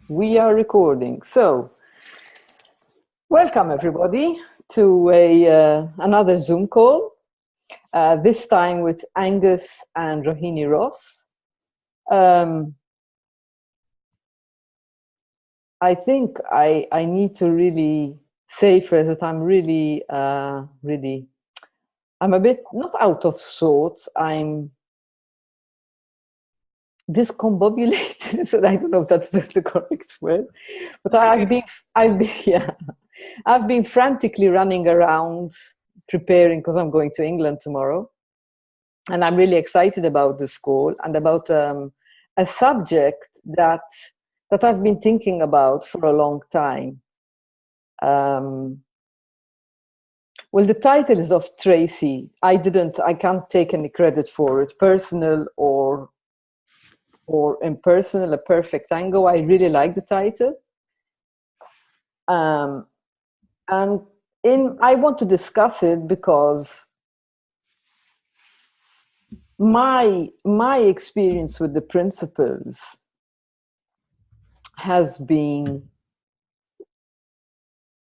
We are recording. So, welcome everybody to another Zoom call. This time with Angus and Rohini Ross. I think I need to really say first that I'm really, I'm a bit not out of sorts. I'm discombobulated. So I don't know if that's the correct word, but yeah, I've been frantically running around preparing because I'm going to England tomorrow, and I'm really excited about the call and about a subject that I've been thinking about for a long time. Well, the title is of Tracy. I can't take any credit for it, personal or impersonal, a perfect tango. I really like the title. And I want to discuss it because my experience with the principles has been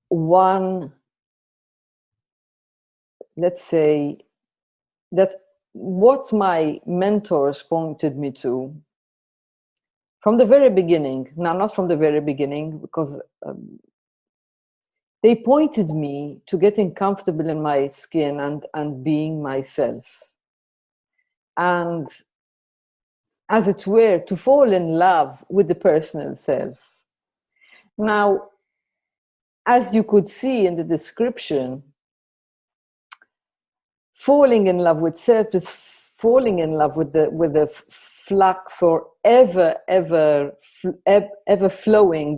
one, let's say, that what my mentors pointed me to from the very beginning. Now, not from the very beginning, because they pointed me to getting comfortable in my skin and being myself. And as it were, to fall in love with the personal self. Now, as you could see in the description, falling in love with self is falling in love with the flux or ever flowing,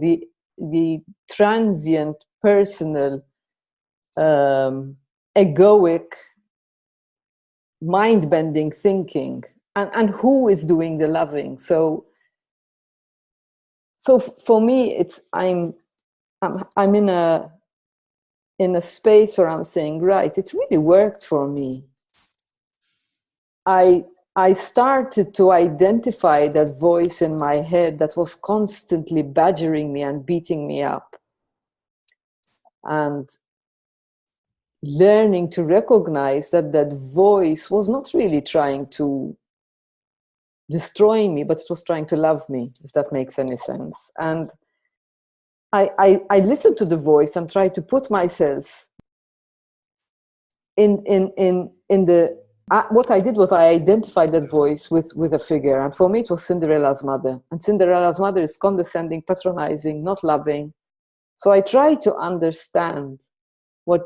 the transient, personal, egoic, mind-bending thinking, and who is doing the loving. So for me, it's I'm in a space where I'm saying, right, it really worked for me. I started to identify that voice in my head that was constantly badgering me and beating me up, and learning to recognize that that voice was not really trying to destroy me, but it was trying to love me, if that makes any sense. And I listened to the voice and tried to put myself in the what I did was I identified that voice with a figure, and for me it was Cinderella's mother. And Cinderella's mother is condescending, patronizing, not loving. So I tried to understand what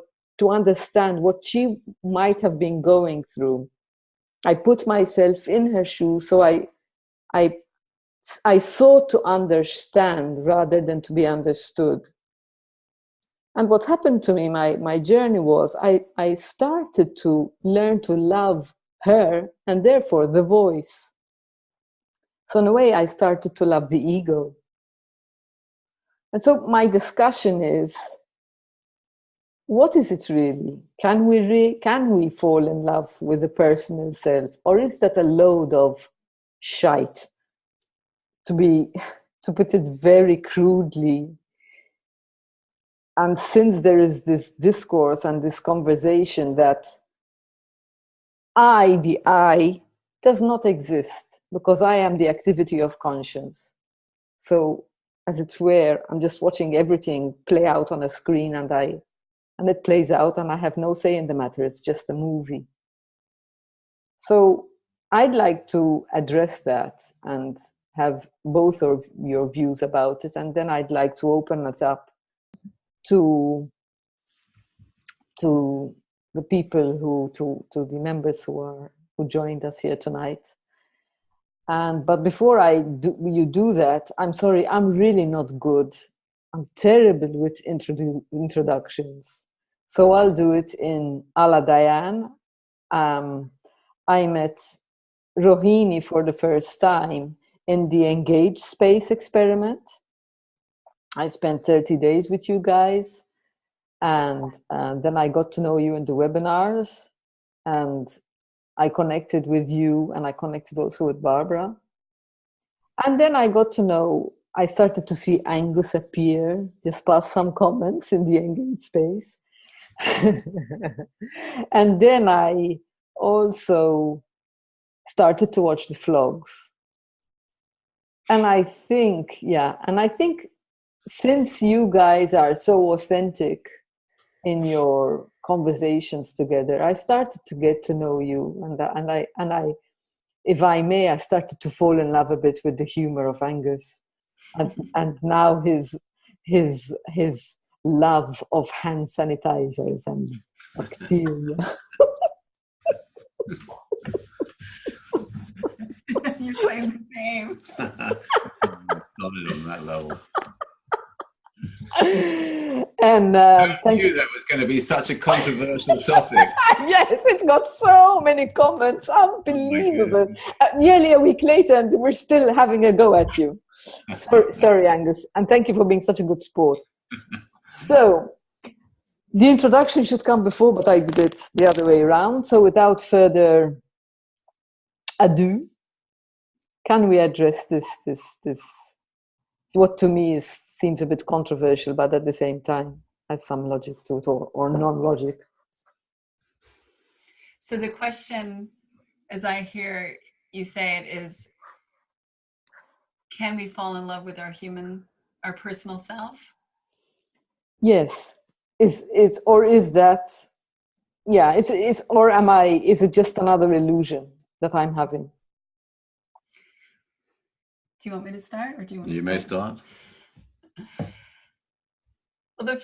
she might have been going through. I put myself in her shoes, so I sought to understand rather than to be understood. And what happened to me, my journey was I started to learn to love her and therefore the voice. So in a way, I started to love the ego. And so my discussion is, what is it really? Can we fall in love with the personal self? Or is that a load of shite? To put it very crudely. And since there is this discourse and this conversation that the I, does not exist because I am the activity of conscience. So, as it were, I'm just watching everything play out on a screen, and it plays out, and I have no say in the matter. It's just a movie. So, I'd like to address that and have both of your views about it, and then I'd like to open it up to the people to the members who joined us here tonight. But before you do that, I'm sorry, I'm really not good. I'm terrible with introductions. So I'll do it in a la Diane. I met Rohini for the first time in the Engage Space experiment. I spent 30 days with you guys. And then I got to know you in the webinars, and I connected with you, and I connected also with Barbara. And then I got to know I started to see Angus appear, just past some comments in the engaged space. And then I also started to watch the vlogs. And I think since you guys are so authentic in your conversations together, I started to get to know you, and I, if I may, I started to fall in love a bit with the humor of Angus, and now his love of hand sanitizers and bacteria. You're playing the game. Started on that level. And I knew that was going to be such a controversial topic. Yes, it's got so many comments, unbelievable. Nearly a week later, and we're still having a go at you. Sorry, Angus, and thank you for being such a good sport. So, the introduction should come before, but I did it the other way around. So, without further ado, can we address this what to me seems a bit controversial, but at the same time has some logic to it, or non-logic? So the question, as I hear you say it, is, can we fall in love with our personal self? Yes. Is that, yeah, or is it just another illusion that I'm having? Do you want me to start, or do you want? You may start. Well,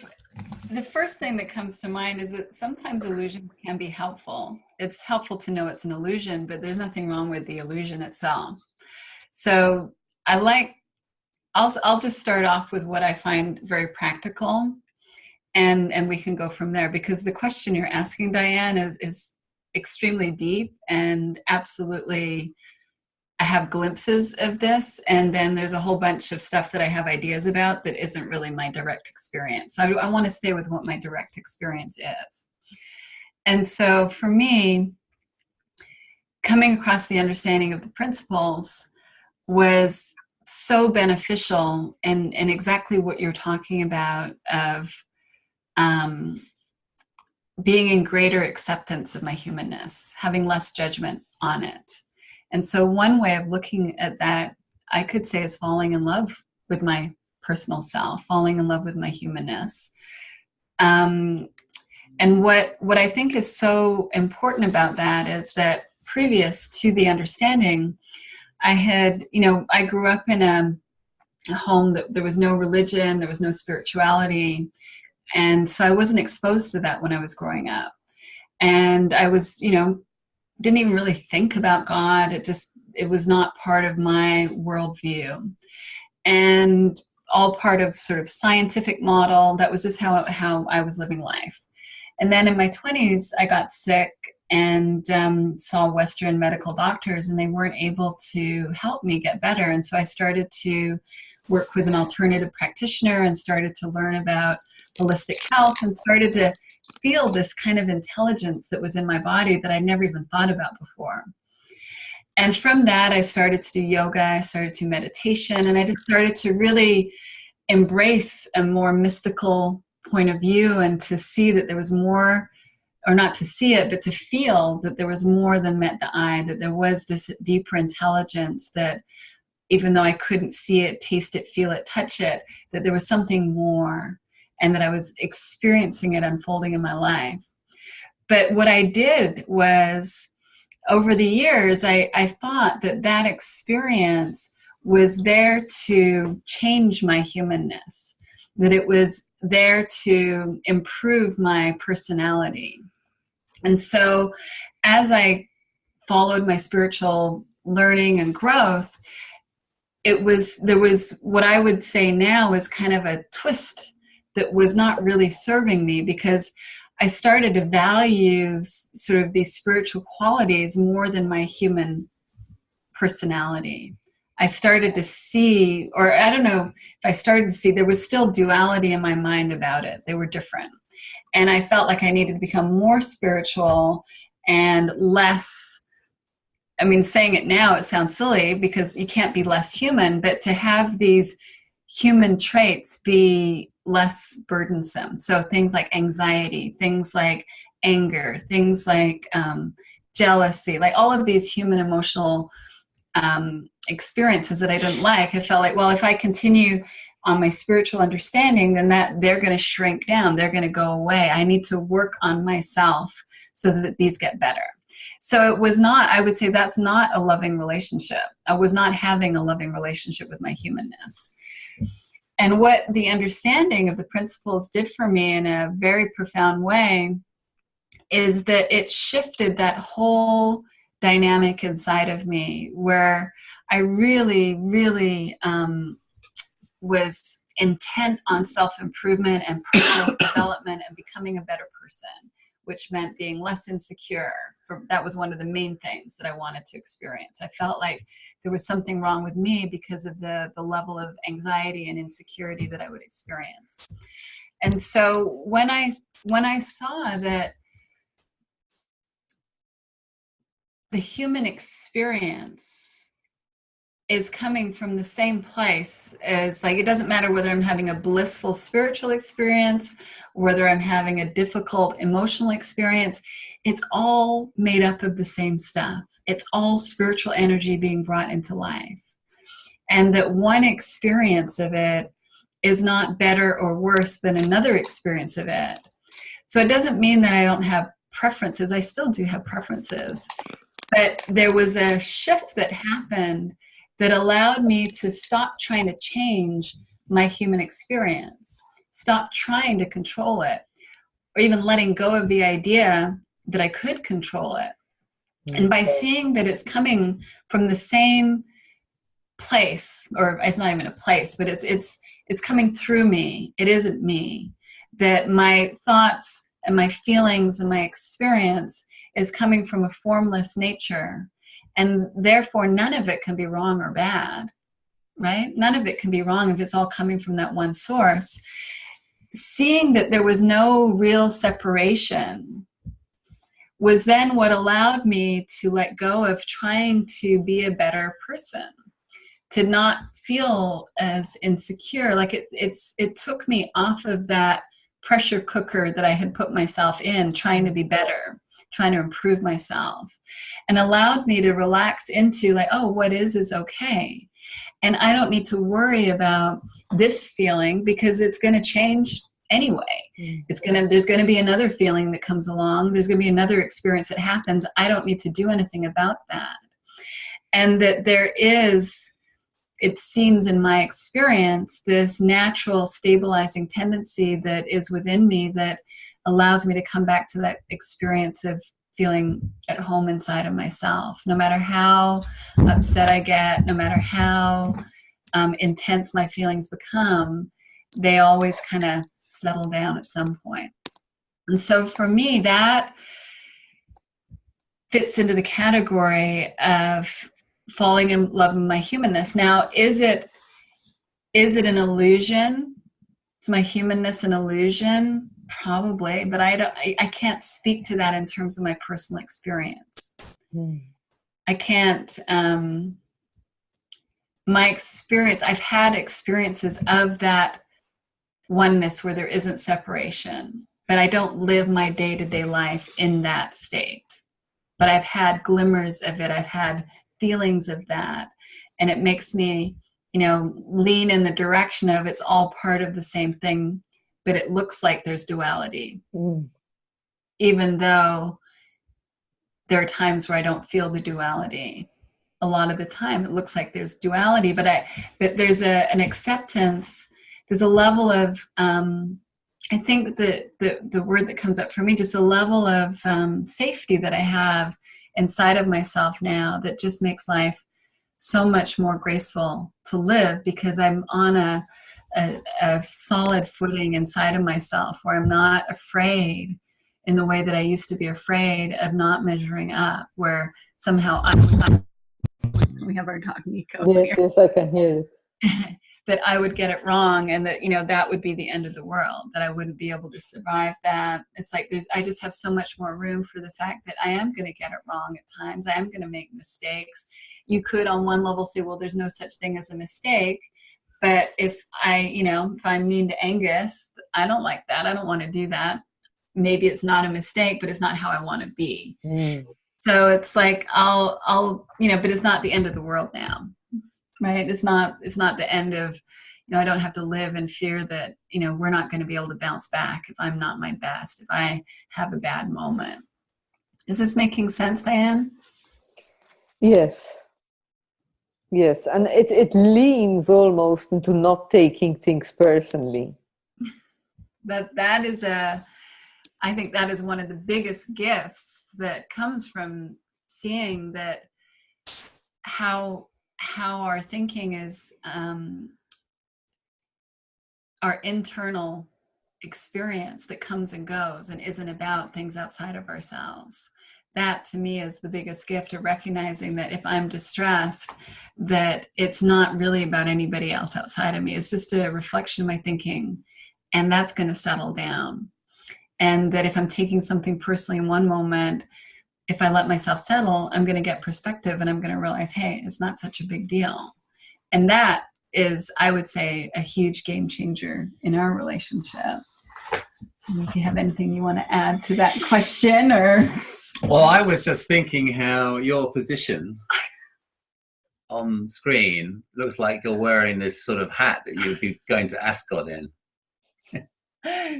the first thing that comes to mind is that sometimes illusion can be helpful. It's helpful to know it's an illusion, but there's nothing wrong with the illusion itself. So I'll just start off with what I find very practical, and we can go from there, because the question you're asking, Diane, is extremely deep, and absolutely I have glimpses of this, and then there's a whole bunch of stuff that I have ideas about that isn't really my direct experience. So I want to stay with what my direct experience is. And so for me, coming across the understanding of the principles was so beneficial in exactly what you're talking about, of being in greater acceptance of my humanness, having less judgment on it. And so one way of looking at that, I could say, is falling in love with my personal self, falling in love with my humanness. And what I think is so important about that is that previous to the understanding, I grew up in a home that there was no religion, there was no spirituality. And so I wasn't exposed to that when I was growing up. And I was, didn't even really think about God. It was not part of my worldview, and all part of sort of scientific model. That was just how I was living life. And then in my 20s, I got sick and saw Western medical doctors, and they weren't able to help me get better. And so I started to work with an alternative practitioner and started to learn about holistic health, and started to feel this kind of intelligence that was in my body that I never even thought about before. And from that, I started to do yoga, I started to meditation, and I just started to really embrace a more mystical point of view, and to see that there was more, or not to see it, but to feel that there was more than met the eye, that there was this deeper intelligence, that even though I couldn't see it, taste it, feel it, touch it, that there was something more, and that I was experiencing it unfolding in my life. But what I did was, over the years, I thought that experience was there to change my humanness, that it was there to improve my personality. And so as followed my spiritual learning and growth, there was what I would say now is kind of a twist that was not really serving me, because I started to value sort of these spiritual qualities more than my human personality. I started to see, or I don't know if I started to see, there was still duality in my mind about it. They were different. And I felt like I needed to become more spiritual and less, I mean, saying it now, it sounds silly because you can't be less human, but to have these human traits be less burdensome. So things like anxiety, things like anger, things like jealousy, like all of these human emotional experiences that I didn't like. I felt like, well, if I continue on my spiritual understanding, then that they're going to shrink down. They're going to go away. I need to work on myself so that these get better. So it was not, I would say that's not a loving relationship. I was not having a loving relationship with my humanness. And what the understanding of the principles did for me in a very profound way is that it shifted that whole dynamic inside of me, where I really, really was intent on self-improvement and personal development and becoming a better person, which meant being less insecure. That was one of the main things that I wanted to experience. I felt like there was something wrong with me because of the level of anxiety and insecurity that I would experience. And so when I saw that the human experience is coming from the same place as, like, it doesn't matter whether I'm having a blissful spiritual experience, whether I'm having a difficult emotional experience, it's all made up of the same stuff. It's all spiritual energy being brought into life. And that one experience of it is not better or worse than another experience of it. So it doesn't mean that I don't have preferences. I still do have preferences. But there was a shift that happened that allowed me to stop trying to change my human experience, stop trying to control it, or even letting go of the idea that I could control it. And by seeing that it's coming from the same place, or it's not even a place, but it's coming through me. It isn't me. That my thoughts and my feelings and my experience is coming from a formless nature. And therefore, none of it can be wrong or bad, right? None of it can be wrong if it's all coming from that one source. Seeing that there was no real separation was then what allowed me to let go of trying to be a better person, to not feel as insecure. Like it took me off of that pressure cooker that I had put myself in, trying to be better, trying to improve myself, and allowed me to relax into, like, oh, what is okay. And I don't need to worry about this feeling because it's going to change anyway. There's going to be another feeling that comes along. There's going to be another experience that happens. I don't need to do anything about that. And that there is, it seems in my experience, this natural stabilizing tendency that is within me that allows me to come back to that experience of feeling at home inside of myself. No matter how upset I get, no matter how intense my feelings become, they always kind of settle down at some point. And so for me, that fits into the category of falling in love with my humanness. Now, is it an illusion? Is my humanness an illusion? Probably, but I can't speak to that in terms of my personal experience. I can't, my experience, I've had experiences of that oneness where there isn't separation, but I don't live my day-to-day life in that state. But I've had glimmers of it. I've had feelings of that. And it makes me, lean in the direction of it's all part of the same thing, but it looks like there's duality. Even though there are times where I don't feel the duality. A lot of the time it looks like there's duality, but there's an acceptance. There's a level of, I think the word that comes up for me, just a level of safety that I have inside of myself now that just makes life so much more graceful to live, because I'm on a solid footing inside of myself where I'm not afraid in the way that I used to be afraid of not measuring up, where somehow we have our dog Nico here. Yes, I can hear it. That I would get it wrong, and that that would be the end of the world, that I wouldn't be able to survive that. It's like I just have so much more room for the fact that I am going to get it wrong at times. I am going to make mistakes. You could on one level say, well, there's no such thing as a mistake, But if if I'm mean to Angus, I don't like that. I don't want to do that. Maybe it's not a mistake, but it's not how I want to be. So it's like I'll but it's not the end of the world now, right? It's not the end of, I don't have to live in fear that, we're not going to be able to bounce back if I'm not my best, if I have a bad moment. Is this making sense, Diane? Yes. Yes, and it leans almost into not taking things personally. That is I think that is one of the biggest gifts that comes from seeing that how our thinking is our internal experience that comes and goes and isn't about things outside of ourselves. That to me is the biggest gift of recognizing that if I'm distressed, that it's not really about anybody else outside of me. It's just a reflection of my thinking, and that's going to settle down. And that if I'm taking something personally in one moment, if I let myself settle, I'm going to get perspective and I'm going to realize, hey, it's not such a big deal. And that is, I would say, a huge game changer in our relationship. If you have anything you want to add to that question, or... Well, I was just thinking how your position on screen looks like you're wearing this sort of hat that you'd be going to Ascot in.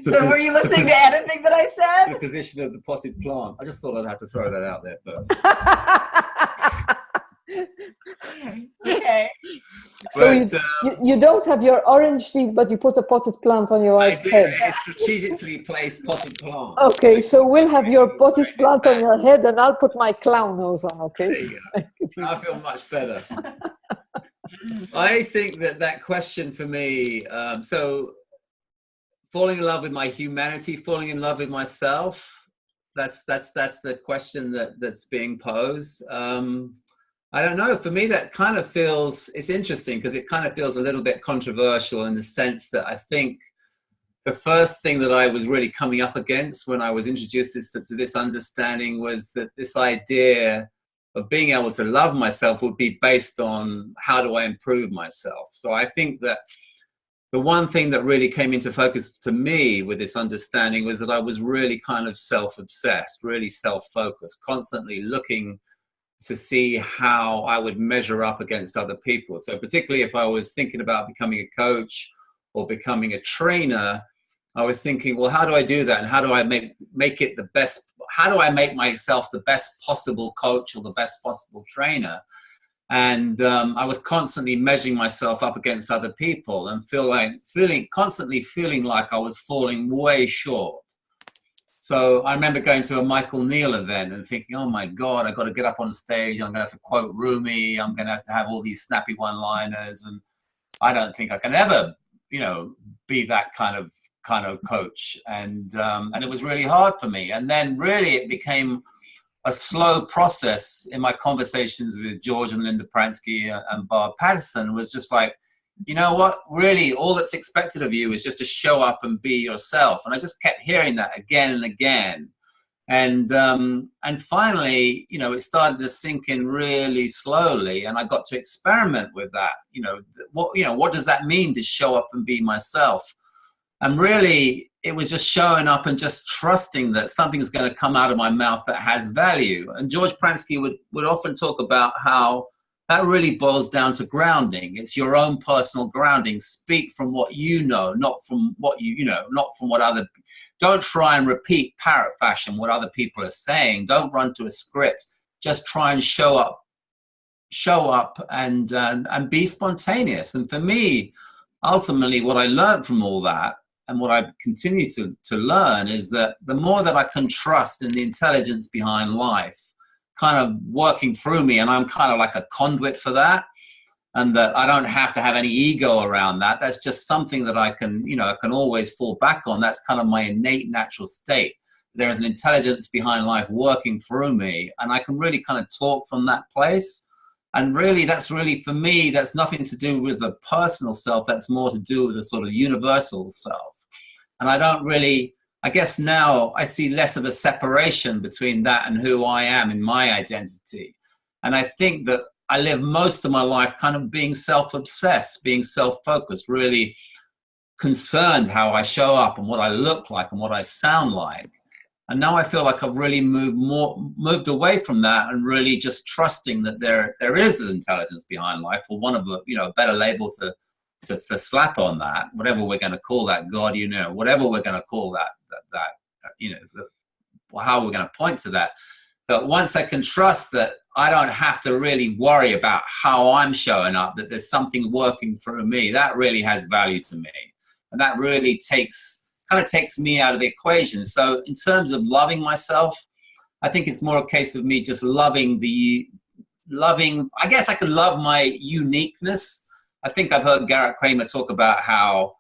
So were you listening to anything that I said? The position of the potted plant. I just thought I'd have to throw that out there first. Okay. So you don't have your orange teeth, but you put a potted plant on your wife's head. A strategically placed potted plant. Okay, so we'll have your potted plant on your head, and I'll put my clown nose on. Okay. There you go. I feel much better. I think that question for me. So, falling in love with my humanity, falling in love with myself. That's the question that's being posed. I don't know. For me, that kind of feels, it's interesting because it kind of feels a little bit controversial in the sense that I think the first thing that I was really coming up against when I was introduced to this understanding was that this idea of being able to love myself would be based on how do I improve myself. So I think that the one thing that really came into focus to me with this understanding was that I was really kind of self-obsessed, really self-focused, constantly looking to see how I would measure up against other people. So particularly if I was thinking about becoming a coach or becoming a trainer, I was thinking, well, how do I do that? And how do I make it the best? How do I make myself the best possible coach or the best possible trainer? And I was constantly measuring myself up against other people and constantly feeling like I was falling way short. So I remember going to a Michael Neal event and thinking, oh my God, I've got to get up on stage. I'm going to have to quote Rumi. I'm going to have all these snappy one-liners. And I don't think I can ever, be that kind of coach. And it was really hard for me. And then really it became a slow process in my conversations with George and Linda Pransky and Barb Patterson. Was just like, you know what, really all that's expected of you is just to show up and be yourself. And I just kept hearing that again and again. And finally, it started to sink in really slowly. And I got to experiment with that. What does that mean to show up and be myself? And really, it was just showing up and just trusting that something's going to come out of my mouth that has value. And George Pransky would often talk about how that really boils down to grounding. It's your own personal grounding. Speak from what you know, not from what not from what other. Don't try and repeat parrot fashion what other people are saying. Don't run to a script. Just try and show up and be spontaneous. And for me, ultimately, what I learned from all that, and what I continue to learn, is that the more that I can trust in the intelligence behind life, kind of working through me, and I'm kind of like a conduit for that, and that I don't have to have any ego around that. That's just something that I can always fall back on. That's kind of my innate natural state. There is an intelligence behind life working through me, and I can really kind of talk from that place. And really, that's really, for me, that's nothing to do with the personal self. That's more to do with the sort of universal self. And I guess now I see less of a separation between that and who I am in my identity. And I think that I live most of my life kind of being self-obsessed, being self-focused, really concerned how I show up and what I look like and what I sound like. And now I feel like I've really moved away from that, and really just trusting that there is an intelligence behind life, or one of the, a better label to slap on that, whatever we're going to call that, God, whatever we're going to call that, how we're going to point to that. But once I can trust that I don't have to really worry about how I'm showing up, that there's something working through me, that really has value to me. And that really takes me out of the equation. So in terms of loving myself, I think it's more a case of me just loving, I guess I can love my uniqueness. I think I've heard Garrett Kramer talk about how,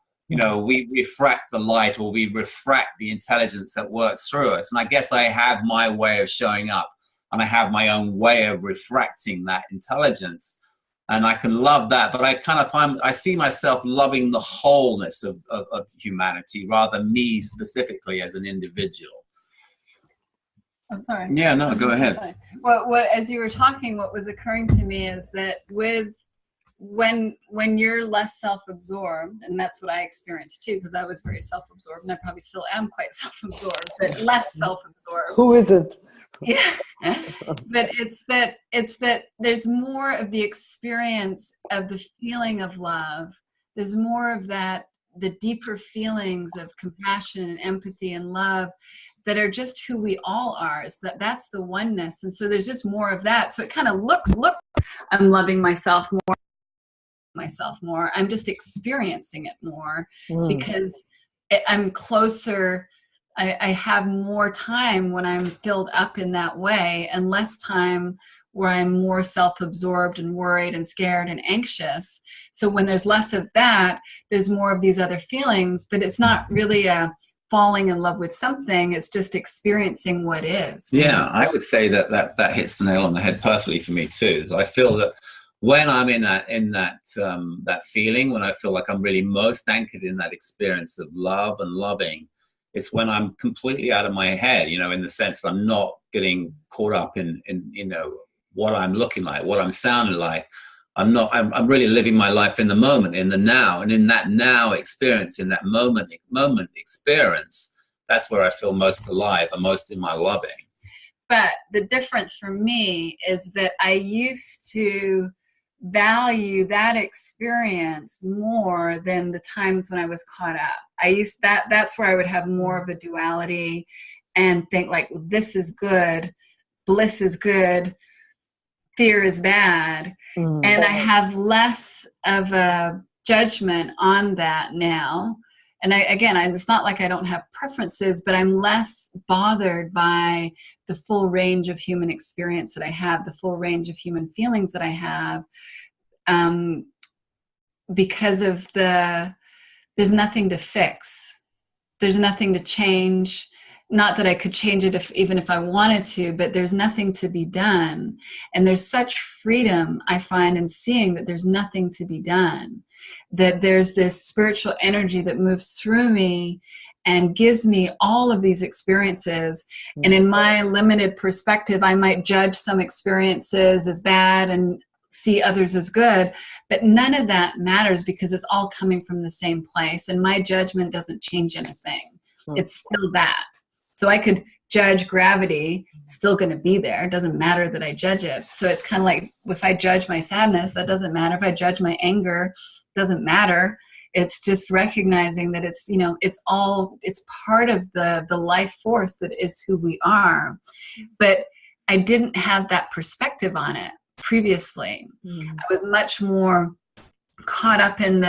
we refract the light, or we refract the intelligence that works through us. And I guess I have my way of showing up, and I have my own way of refracting that intelligence. And I can love that, but I see myself loving the wholeness of humanity, rather than me specifically as an individual. Oh, sorry. Yeah, no, go ahead. Well, as you were talking, what was occurring to me is that when you're less self-absorbed, and that's what I experienced too, because I was very self-absorbed, and I probably still am quite self-absorbed, but less self-absorbed. Who isn't? Yeah, but it's that there's more of the experience of the feeling of love. There's more of that, the deeper feelings of compassion and empathy and love that are just who we all are. Is that's the oneness, and so there's just more of that. So it kind of looks, I'm loving myself more. I'm just experiencing it more because I'm closer. I have more time when I'm filled up in that way, and less time where I'm more self-absorbed and worried and scared and anxious. So when there's less of that, there's more of these other feelings, but it's not really a falling in love with something. It's just experiencing what is. Yeah, I would say that hits the nail on the head perfectly for me too. So I feel that when I'm in that feeling, when I feel like I'm really most anchored in that experience of love and loving, it's when I'm completely out of my head, in the sense that I'm not getting caught up in what I'm looking like, what I'm sounding like. I'm really living my life in the moment, in the now, and in that now experience, in that moment experience, that's where I feel most alive and most in my loving. But the difference for me is that I used to value that experience more than the times when I was caught up. That's where I would have more of a duality and think like, well, this is good, bliss is good, fear is bad. And I have less of a judgment on that now. And it's not like I don't have preferences, but I'm less bothered by the full range of human experience that I have, the full range of human feelings that I have, because of there's nothing to fix. There's nothing to change. Not that I could change it even if I wanted to, but there's nothing to be done. And there's such freedom, I find, in seeing that there's nothing to be done. That there's this spiritual energy that moves through me and gives me all of these experiences. And in my limited perspective, I might judge some experiences as bad and see others as good, but none of that matters because it's all coming from the same place. And my judgment doesn't change anything. It's still that. So I could judge gravity, it's still going to be there. It doesn't matter that I judge it. So it's kind of like if I judge my sadness, that doesn't matter. If I judge my anger, it doesn't matter. It's just recognizing that it's, it's part of the life force that is who we are. But I didn't have that perspective on it previously. I was much more caught up in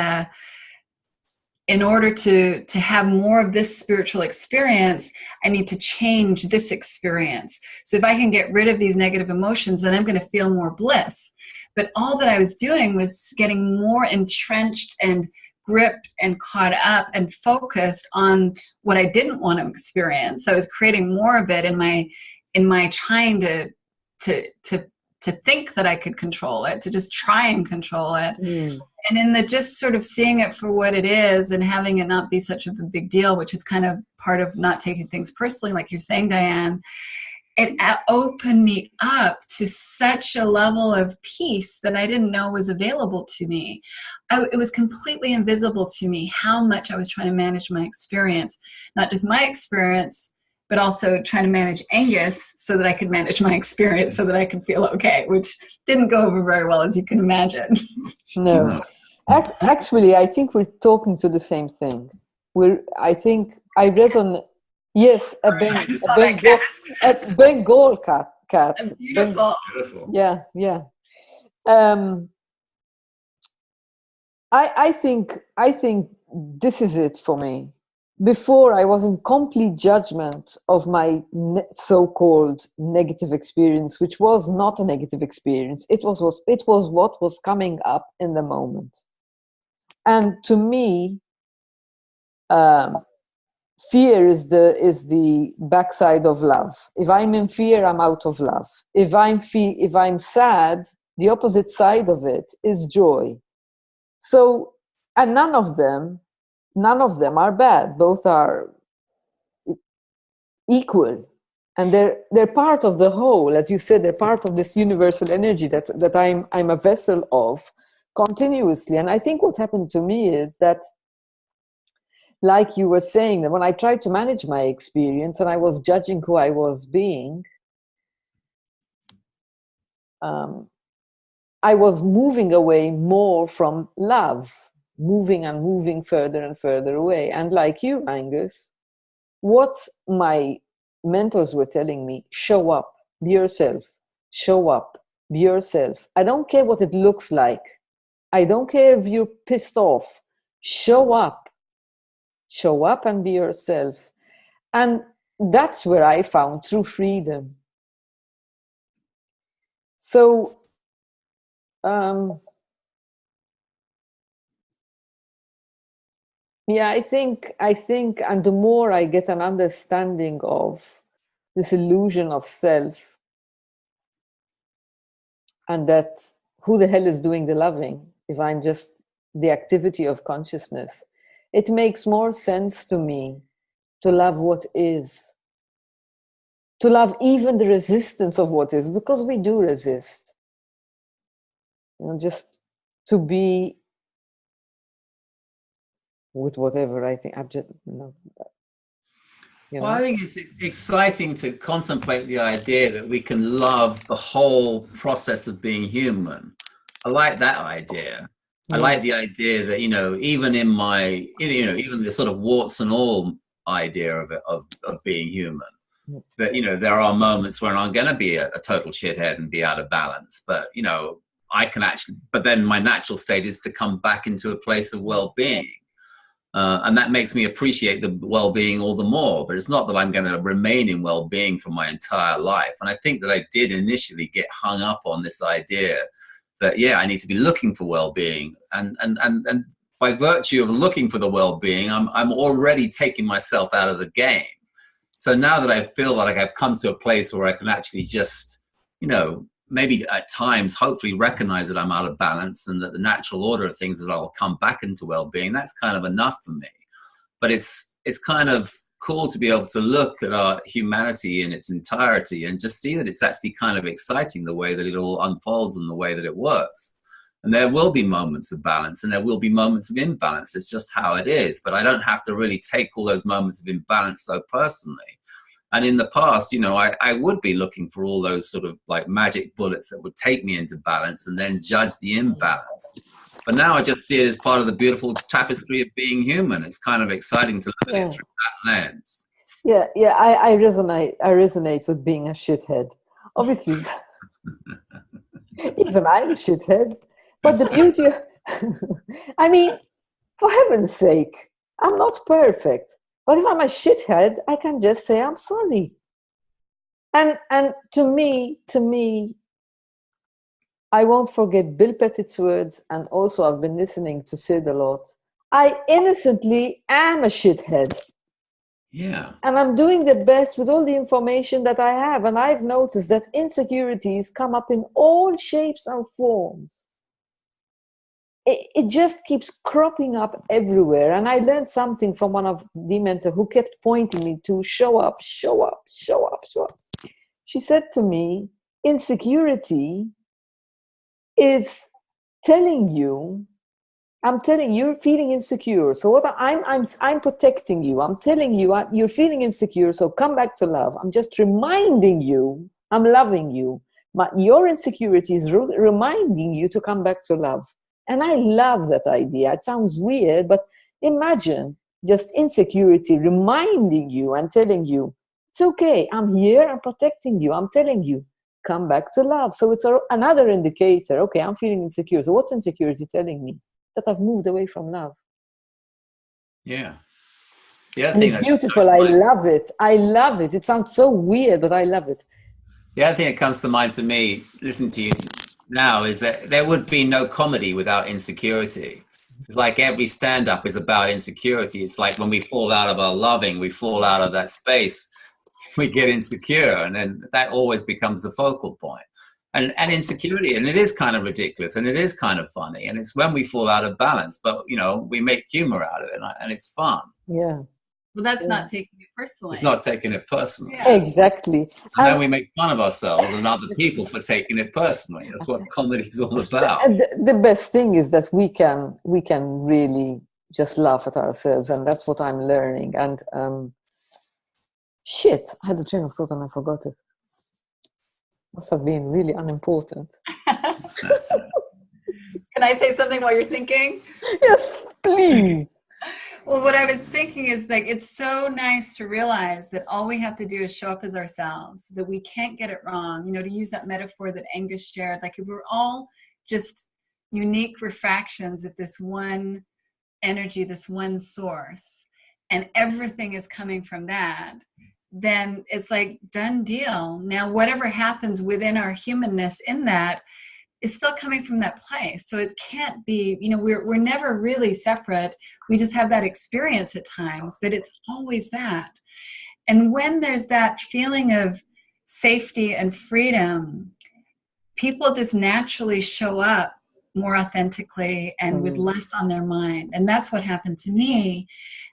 order to have more of this spiritual experience, I need to change this experience. So if I can get rid of these negative emotions, then I'm going to feel more bliss. But all that I was doing was getting more entrenched and gripped and caught up and focused on what I didn't want to experience. So I was creating more of it in my trying to think that I could control it, to just try and control it. And in the just sort of seeing it for what it is and having it not be such of a big deal, which is kind of part of not taking things personally, like you're saying, Diane, it opened me up to such a level of peace that I didn't know was available to me. It was completely invisible to me how much I was trying to manage my experience, not just my experience, but also trying to manage Angus so that I could manage my experience so that I could feel okay, which didn't go over very well, as you can imagine. No. Actually, I think we're talking to the same thing. I think I resonate. Yes, a Bengal cat. That's beautiful. Beautiful. Yeah, yeah. I think this is it for me. Before, I was in complete judgment of my so-called negative experience, which was not a negative experience. It was what was coming up in the moment. And to me, fear is the backside of love. If I'm in fear, I'm out of love. If I'm sad, the opposite side of it is joy. So, and none of them are bad. Both are equal, and they're part of the whole. As you said, they're part of this universal energy that I'm a vessel of continuously. And I think what happened to me is that, like you were saying, that when I tried to manage my experience and I was judging who I was being, I was moving away more from love, moving further and further away. And like you, Angus, what my mentors were telling me: show up, be yourself, show up, be yourself. I don't care what it looks like. I don't care if you're pissed off. Show up and be yourself. And that's where I found true freedom. So, yeah, I think, and the more I get an understanding of this illusion of self, and that who the hell is doing the loving if I'm just the activity of consciousness, it makes more sense to me to love what is, to love even the resistance of what is, because we do resist. Just to be with whatever. I think Well, I think it's exciting to contemplate the idea that we can love the whole process of being human. I like that idea. I like the idea that, even in my, even the sort of warts and all idea of it, of being human, that, there are moments when I'm going to be a total shithead and be out of balance, but, I can actually, but then my natural state is to come back into a place of well-being. And that makes me appreciate the well-being all the more. But it's not that I'm going to remain in well-being for my entire life. And I think that I did initially get hung up on this idea that, I need to be looking for well-being. And by virtue of looking for the well-being, I'm already taking myself out of the game. So now that I feel like I've come to a place where I can actually just, maybe at times, hopefully recognize that I'm out of balance and that the natural order of things is that I'll come back into well-being. That's kind of enough for me. But it's kind of cool to be able to look at our humanity in its entirety and just see that it's actually kind of exciting the way that it all unfolds and the way that it works. And there will be moments of balance and there will be moments of imbalance. It's just how it is. But I don't have to really take all those moments of imbalance so personally. And in the past, I would be looking for all those sort of like magic bullets that would take me into balance and then judge the imbalance. But now I just see it as part of the beautiful tapestry of being human. It's kind of exciting to look at it through that lens. Yeah, I resonate with being a shithead. Obviously, even I'm a shithead. But the beauty, I mean, for heaven's sake, I'm not perfect. But if I'm a shithead, I can just say I'm sorry. And to me, I won't forget Bill Pettit's words, and also I've been listening to Sid a lot. I innocently am a shithead. Yeah. And I'm doing the best with all the information that I have. And I've noticed that insecurities come up in all shapes and forms. It just keeps cropping up everywhere. And I learned something from one of the mentors who kept pointing me to show up, show up, show up, show up. she said to me, insecurity is telling you, I'm telling you, you're feeling insecure. So what I'm protecting you. I'm telling you, you're feeling insecure. So come back to love. I'm just reminding you, I'm loving you. Your insecurity is reminding you to come back to love. And I love that idea. It sounds weird, but imagine just insecurity reminding you and telling you, it's okay. I'm here. I'm protecting you. I'm telling you, come back to love. So it's another indicator. Okay, I'm feeling insecure. So what's insecurity telling me? That I've moved away from love. Yeah. The other And thing it's beautiful. I love it. I love it. It sounds so weird, but I love it. The other thing that comes to mind to me, listening to you now, is that there would be no comedy without insecurity. It's like every stand-up is about insecurity. It's like when we fall out of our loving, we fall out of that space, we get insecure, and then that always becomes the focal point. And insecurity, and it is kind of ridiculous, and it is kind of funny, and it's when we fall out of balance, but we make humor out of it, and it's fun. Yeah. Well, that's not taking it personally. It's not taking it personally. Yeah. Exactly. And then we make fun of ourselves and other people for taking it personally. That's what comedy is all about. And the best thing is that we can really just laugh at ourselves, and that's what I'm learning. And shit, I had a train of thought and I forgot it. Must have been really unimportant. Can I say something while you're thinking? Yes, please. Well, what I was thinking is, like, it's so nice to realize that all we have to do is show up as ourselves, that we can't get it wrong. To use that metaphor that Angus shared, like if we're all just unique refractions of this one energy, this one source, and everything is coming from that, then it's like done deal. Now, whatever happens within our humanness in that is still coming from that place. So it can't be, we're never really separate. We just have that experience at times, but it's always that. And when there's that feeling of safety and freedom, people just naturally show up more authentically and with less on their mind. And that's what happened to me.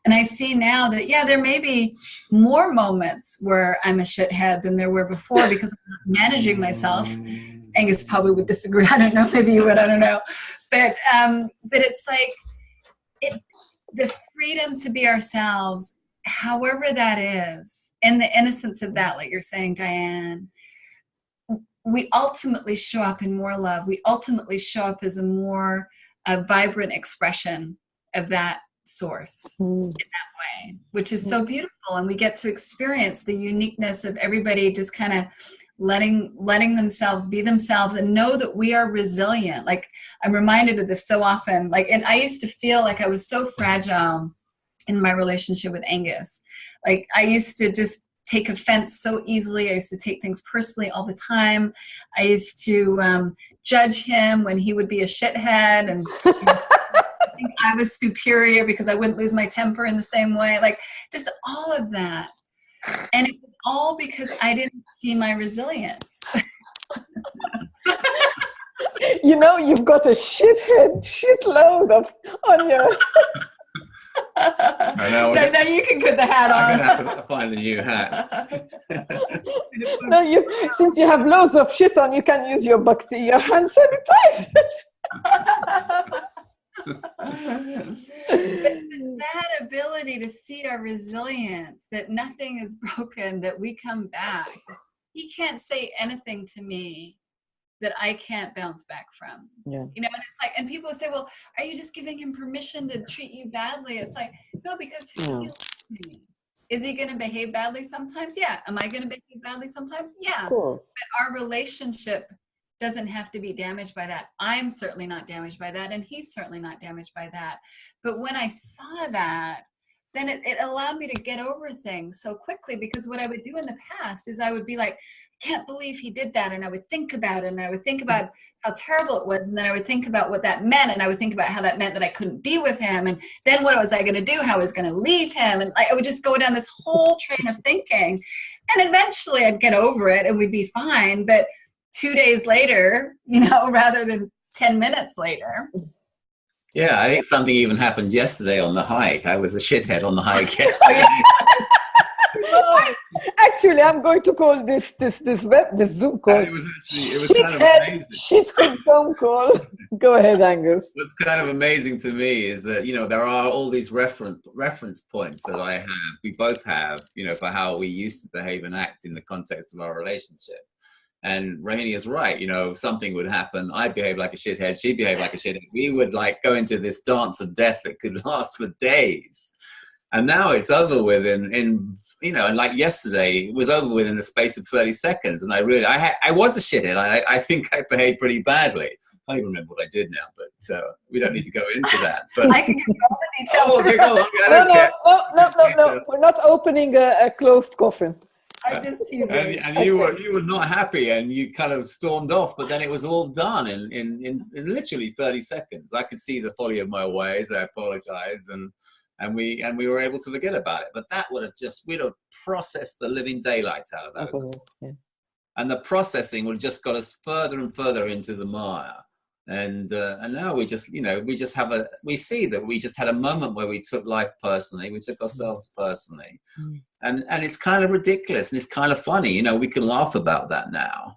And I see now that, there may be more moments where I'm a shithead than there were before because I'm not managing myself. Angus probably would disagree. I don't know. Maybe you would. I don't know. But it's like the freedom to be ourselves, however that is, and the innocence of that, like you're saying, Diane. We ultimately show up in more love. We ultimately show up as a more vibrant expression of that source in that way, which is so beautiful. And we get to experience the uniqueness of everybody just kind of letting themselves be themselves and know that we are resilient. Like, I'm reminded of this so often. And I used to feel like I was so fragile in my relationship with Angus. Like, I used to just take offense so easily. I used to take things personally all the time. I used to judge him when he would be a shithead, and I think I was superior because I wouldn't lose my temper in the same way. Like, just all of that. And it was all because I didn't see my resilience. You've got a shitload on your... I know. Now you can put the hat on. I'm going to have to find a new hat. No, since you have loads of shit on, you can use your hand sanitizer. That ability to see our resilience, that nothing is broken, that we come back. He can't say anything to me that I can't bounce back from. Yeah. And it's like, and people say, well, are you just giving him permission to treat you badly? It's like, no, because he loves me. Is he going to behave badly sometimes? Yeah. Am I going to behave badly sometimes? Yeah. Of course. But our relationship doesn't have to be damaged by that. I'm certainly not damaged by that, and he's certainly not damaged by that. But when I saw that, then it allowed me to get over things so quickly, because what I would do in the past is I would be like, can't believe he did that, and I would think about it, and I would think about how terrible it was, and then I would think about what that meant, and I would think about how that meant that I couldn't be with him, and then what was I going to do, how I was going to leave him, and I would just go down this whole train of thinking, and eventually I'd get over it and we'd be fine. But 2 days later, rather than 10 minutes later. Yeah, I think something even happened yesterday on the hike. I was a shithead on the hike yesterday. I Actually, I'm going to call this Zoom call. It was kind of amazing. Shit Zoom call. Go ahead, Angus. What's kind of amazing to me is that, you know, there are all these reference points that I have, we both have, you know, for how we used to behave and act in the context of our relationship. And Rohini is right, you know, something would happen. I'd behave like a shithead. She'd behave like a shithead. We would like go into this dance of death that could last for days. And now it's over with in you know, and like yesterday, it was over with in the space of 30 seconds. And I was a shithead. I think I behaved pretty badly. I don't even remember what I did now, but we don't need to go into that. But I can give you all the details. oh, okay, go on. I don't care. No. We're not opening a closed coffin. I'm just teasing. And you were not happy, and you kind of stormed off. But then it was all done in literally 30 seconds. I could see the folly of my ways. I apologized, and we were able to forget about it. But that we'd have processed the living daylights out of that. Yeah. And the processing would have just got us further and further into the mire. And now we just see that we just had a moment where we took life personally, we took ourselves personally, and it's kind of ridiculous and it's kind of funny, you know, we can laugh about that now.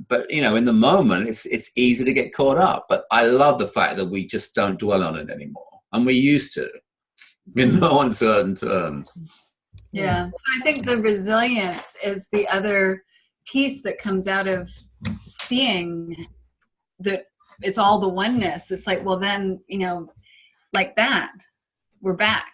But you know, in the moment, it's easy to get caught up. But I love the fact that we just don't dwell on it anymore, and we used to, in no uncertain terms. Yeah. So I think the resilience is the other piece that comes out of seeing that it's all the oneness. It's like, well, then, you know, like that, we're back.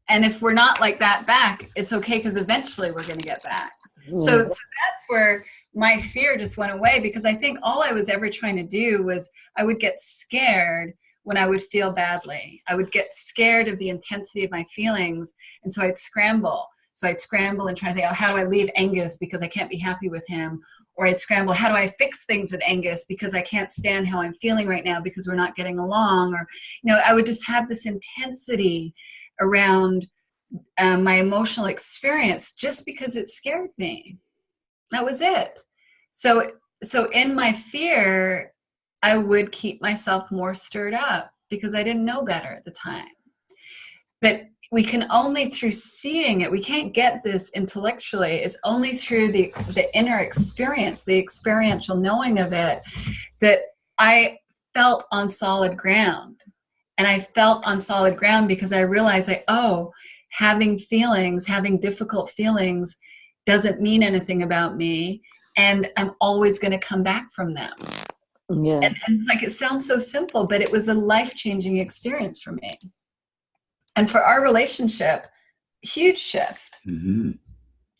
And if we're not like that back, it's okay, because eventually we're going to get back. So that's where my fear just went away, because I think all I was ever trying to do was I would get scared when I would feel badly. I would get scared of the intensity of my feelings. And so I'd scramble. So I'd scramble and try to think, oh, how do I leave Angus because I can't be happy with him? Or I'd scramble, how do I fix things with Angus because I can't stand how I'm feeling right now because we're not getting along? Or, you know, I would just have this intensity around my emotional experience just because it scared me. That was it. So in my fear, I would keep myself more stirred up because I didn't know better at the time. But we can only through seeing it, we can't get this intellectually. It's only through the inner experience, the experiential knowing of it, that I felt on solid ground. And I felt on solid ground because I realized having feelings, having difficult feelings doesn't mean anything about me. And I'm always going to come back from them. Yeah. And like, it sounds so simple, but it was a life-changing experience for me. And for our relationship, huge shift. Mm-hmm.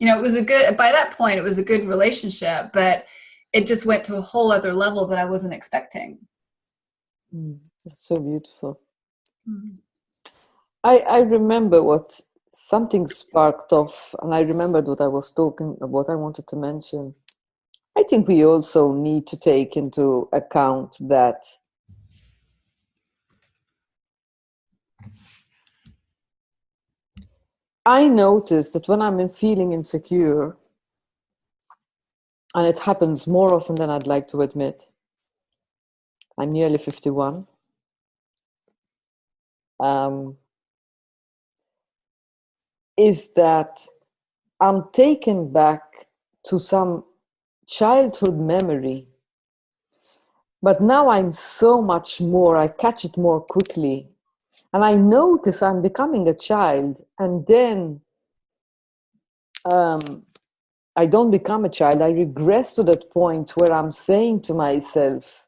You know, by that point, it was a good relationship, but it just went to a whole other level that I wasn't expecting. That's so beautiful. Mm-hmm. I remember what something sparked off, and I remembered what I wanted to mention. I think we also need to take into account that I notice that when I'm feeling insecure, and it happens more often than I'd like to admit, I'm nearly 51. Is that I'm taken back to some childhood memory, but now I'm so much more, I catch it more quickly, and I notice I'm becoming a child, and then I don't become a child. I regress to that point where I'm saying to myself,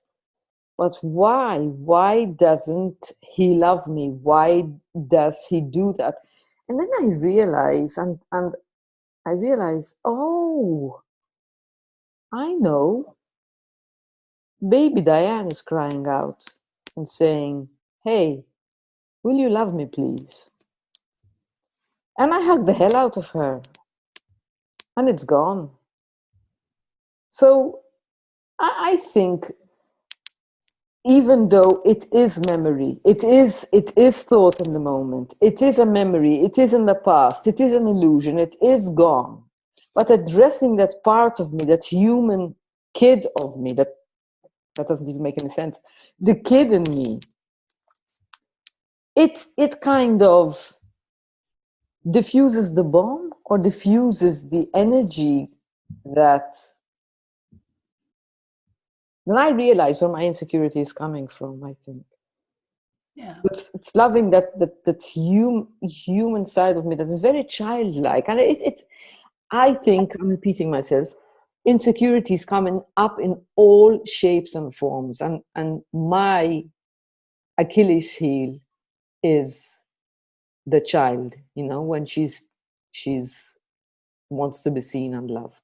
but why doesn't he love me? Why does he do that? And then I realize, and I realize, oh, I know. Baby Diane is crying out and saying, hey, will you love me, please? And I hug the hell out of her. And it's gone. So I think, even though it is memory, it is thought in the moment, it is a memory, it is in the past, it is an illusion, it is gone. But addressing that part of me, that human kid of me, that doesn't even make any sense, the kid in me, it kind of diffuses the bomb or diffuses the energy that... Then I realize where my insecurity is coming from, I think. Yeah. So it's loving that human side of me that is very childlike. And I think, I'm repeating myself, insecurities coming up in all shapes and forms. And my Achilles heel is the child, when she's wants to be seen and loved.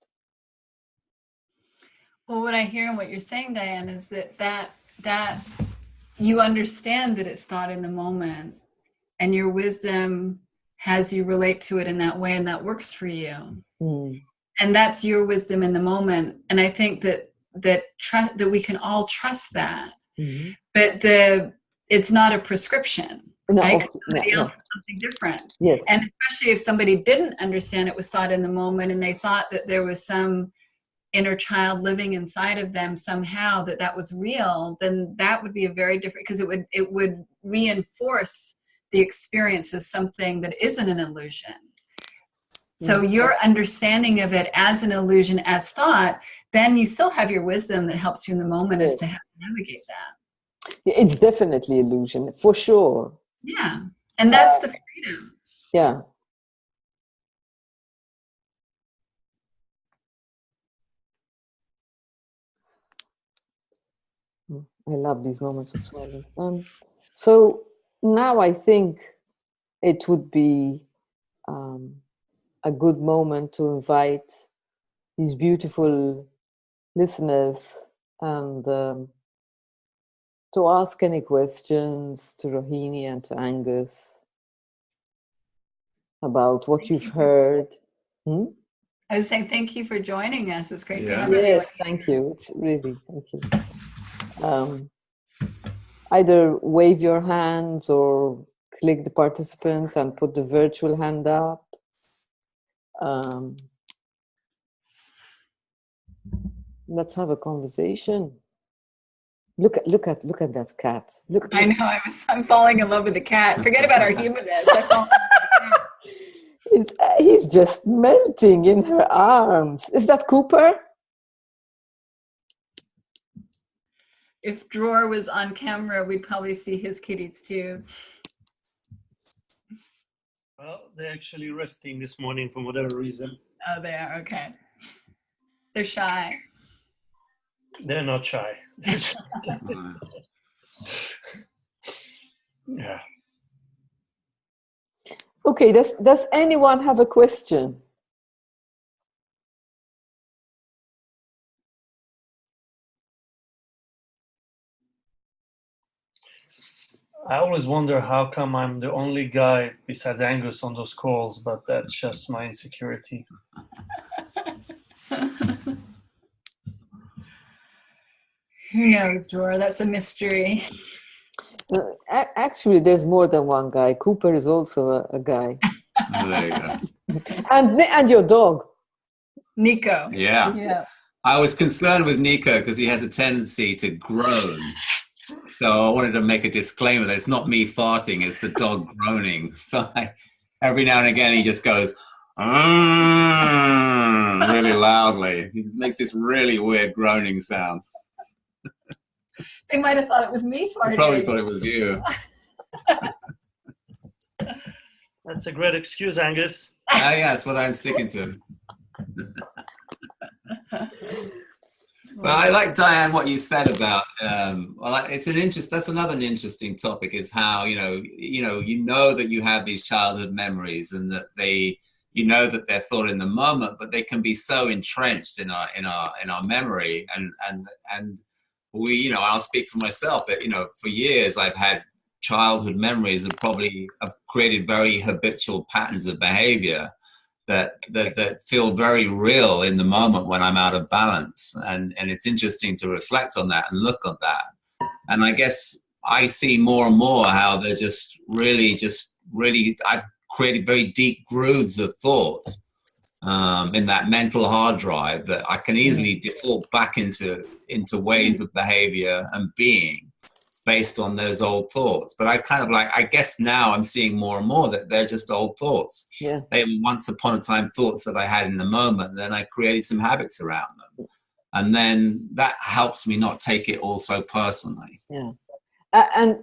Well, what I hear and what you're saying, Diane, is that you understand that it's thought in the moment, and your wisdom has you relate to it in that way, and that works for you. And that's your wisdom in the moment. And I think that we can all trust that. But it's not a prescription. No, right? Somebody else is something different. Yes. And especially if somebody didn't understand it was thought in the moment, and they thought that there was some inner child living inside of them somehow, that was real, then that would be a very different, because it would reinforce the experience as something that isn't an illusion. So your understanding of it as an illusion, as thought, then you still have your wisdom that helps you in the moment as to how to navigate that. It's definitely illusion, for sure. Yeah. And that's the freedom. Yeah. I love these moments of silence. So now I think it would be a good moment to invite these beautiful listeners and to ask any questions to Rohini and to Angus about what you've heard. I was saying thank you for joining us. It's great to have everyone. Yes, thank you. It's really, thank you. Either wave your hands or click the participants and put the virtual hand up. Let's have a conversation. Look at that cat. I know. I'm falling in love with the cat. Forget about our humanness. I fall in love with the cat. He's just melting in her arms. Is that Cooper? If Drawer was on camera, we'd probably see his kitties too. Well, they're actually resting this morning for whatever reason. Oh, they are. Okay. They're shy. They're not shy. Yeah. Okay, does anyone have a question? I always wonder how come I'm the only guy besides Angus on those calls, but that's just my insecurity. Who knows, Drawer? That's a mystery. Actually, there's more than one guy. Cooper is also a guy. Oh, there you go. And your dog. Nico. Yeah. I was concerned with Nico because he has a tendency to groan. So I wanted to make a disclaimer that it's not me farting, it's the dog groaning. So every now and again he just goes really loudly. He makes this really weird groaning sound. They might have thought it was me farting. They probably thought it was you. That's a great excuse, Angus. Yeah, that's what I'm sticking to. Well, I like, Diane, what you said about that's another interesting topic, is how you know that you have these childhood memories and that that they're thought in the moment, but they can be so entrenched in our memory and we I'll speak for myself that for years I've had childhood memories that probably have created very habitual patterns of behavior that feel very real in the moment when I'm out of balance. And it's interesting to reflect on that and look at that. And I guess I see more and more how they're just really, I've created very deep grooves of thought in that mental hard drive that I can easily default back into ways of behavior and being based on those old thoughts. But I kind of like, I guess now I'm seeing more and more that they're just old thoughts. Yeah. They were once upon a time thoughts that I had in the moment, and then I created some habits around them. And then that helps me not take it all so personally. Yeah. And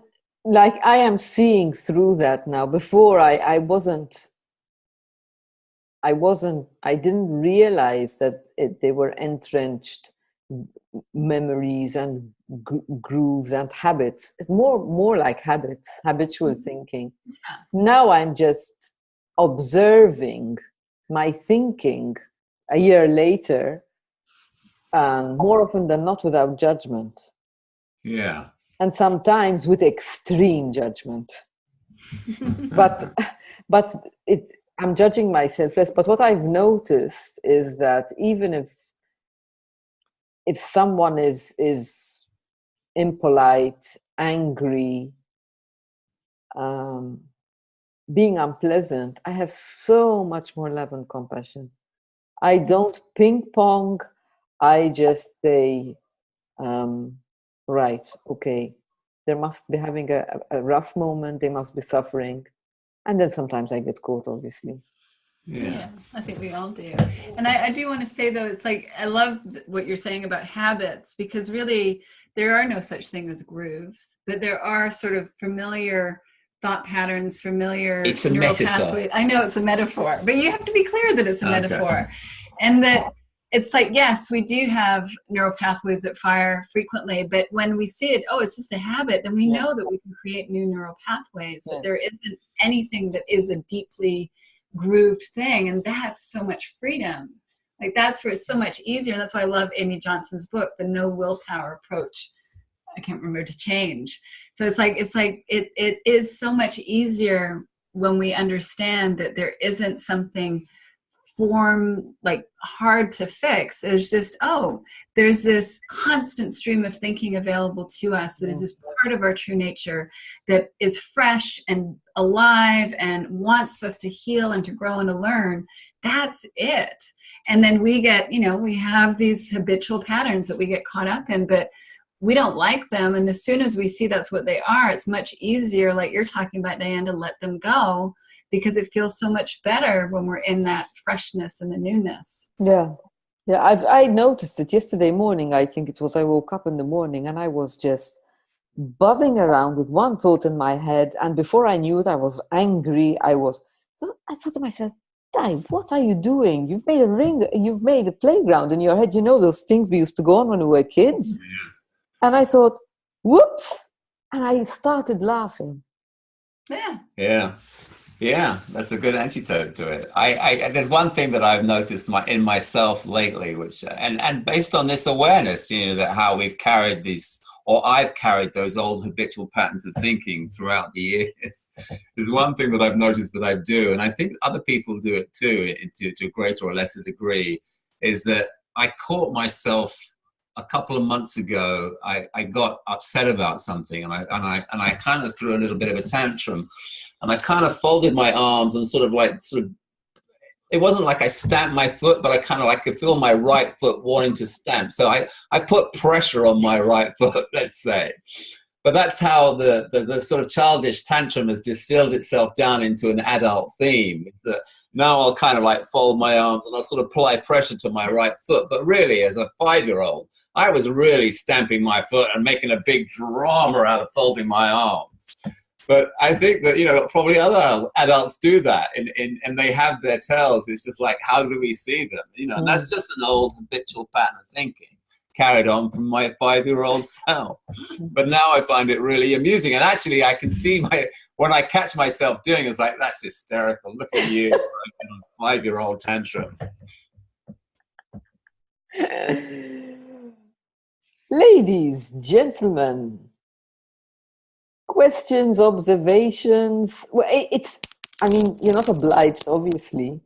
like I am seeing through that now. Before I didn't realize that they were entrenched memories and grooves and habits. It's more like habits, habitual thinking. Yeah. Now I'm just observing my thinking a year later, and more often than not without judgment. Yeah. And sometimes with extreme judgment. but I'm judging myself less. But what I've noticed is that even if someone is impolite, angry, being unpleasant, I have so much more love and compassion. I don't ping pong. I just say, right, okay, they must be having a rough moment. They must be suffering. And then sometimes I get caught, obviously. Yeah, I think we all do. And I do want to say, though, it's like, I love what you're saying about habits, because really there are no such thing as grooves, but there are sort of familiar thought patterns, familiar It's a neural metaphor. pathways. I know it's a metaphor, but you have to be clear that it's a metaphor. And that it's like, yes, we do have neural pathways that fire frequently, but when we see it, oh, it's just a habit, then we know that we can create new neural pathways, that there isn't anything that is a deeply grooved thing. And that's so much freedom. Like, that's where it's so much easier. And that's why I love Amy Johnson's book, The No Willpower Approach. I can't remember, to change. So it's like it is so much easier when we understand that there isn't something like hard to fix. It's just, oh, there's this constant stream of thinking available to us that is just part of our true nature, that is fresh and alive and wants us to heal and to grow and to learn. That's it. And then we get, we have these habitual patterns that we get caught up in, but we don't like them. And as soon as we see that's what they are, it's much easier, like you're talking about, Diane, to let them go, because it feels so much better when we're in that freshness and the newness. Yeah. I noticed it yesterday morning. I think it was, I woke up in the morning and I was just buzzing around with one thought in my head. And before I knew it, I was angry. I thought to myself, Di, what are you doing? You've made a ring. You've made a playground in your head. Those things we used to go on when we were kids. Yeah. And I thought, whoops. And I started laughing. Yeah, that's a good antidote to it. I there's one thing that I've noticed in myself lately, which and based on this awareness, that how we've carried these, or I've carried those old habitual patterns of thinking throughout the years. There's one thing that I've noticed that I do, and I think other people do it too, to a greater or lesser degree, is that I caught myself a couple of months ago. I got upset about something, and I kind of threw a little bit of a tantrum. And I kind of folded my arms and sort of, it wasn't like I stamped my foot, but I could feel my right foot wanting to stamp. So I put pressure on my right foot, let's say. But that's how the sort of childish tantrum has distilled itself down into an adult theme. It's that now I'll kind of fold my arms and I'll sort of apply pressure to my right foot. But really, as a 5-year-old, I was really stamping my foot and making a big drama out of folding my arms. But I think that, probably other adults do that, and they have their tells. It's just like, how do we see them? And that's just an old habitual pattern of thinking carried on from my 5-year-old self. But now I find it really amusing. And actually, I can see when I catch myself doing it, it's like, that's hysterical. Look at you, a 5-year-old tantrum. Ladies, gentlemen, questions, observations. Well, you're not obliged, obviously,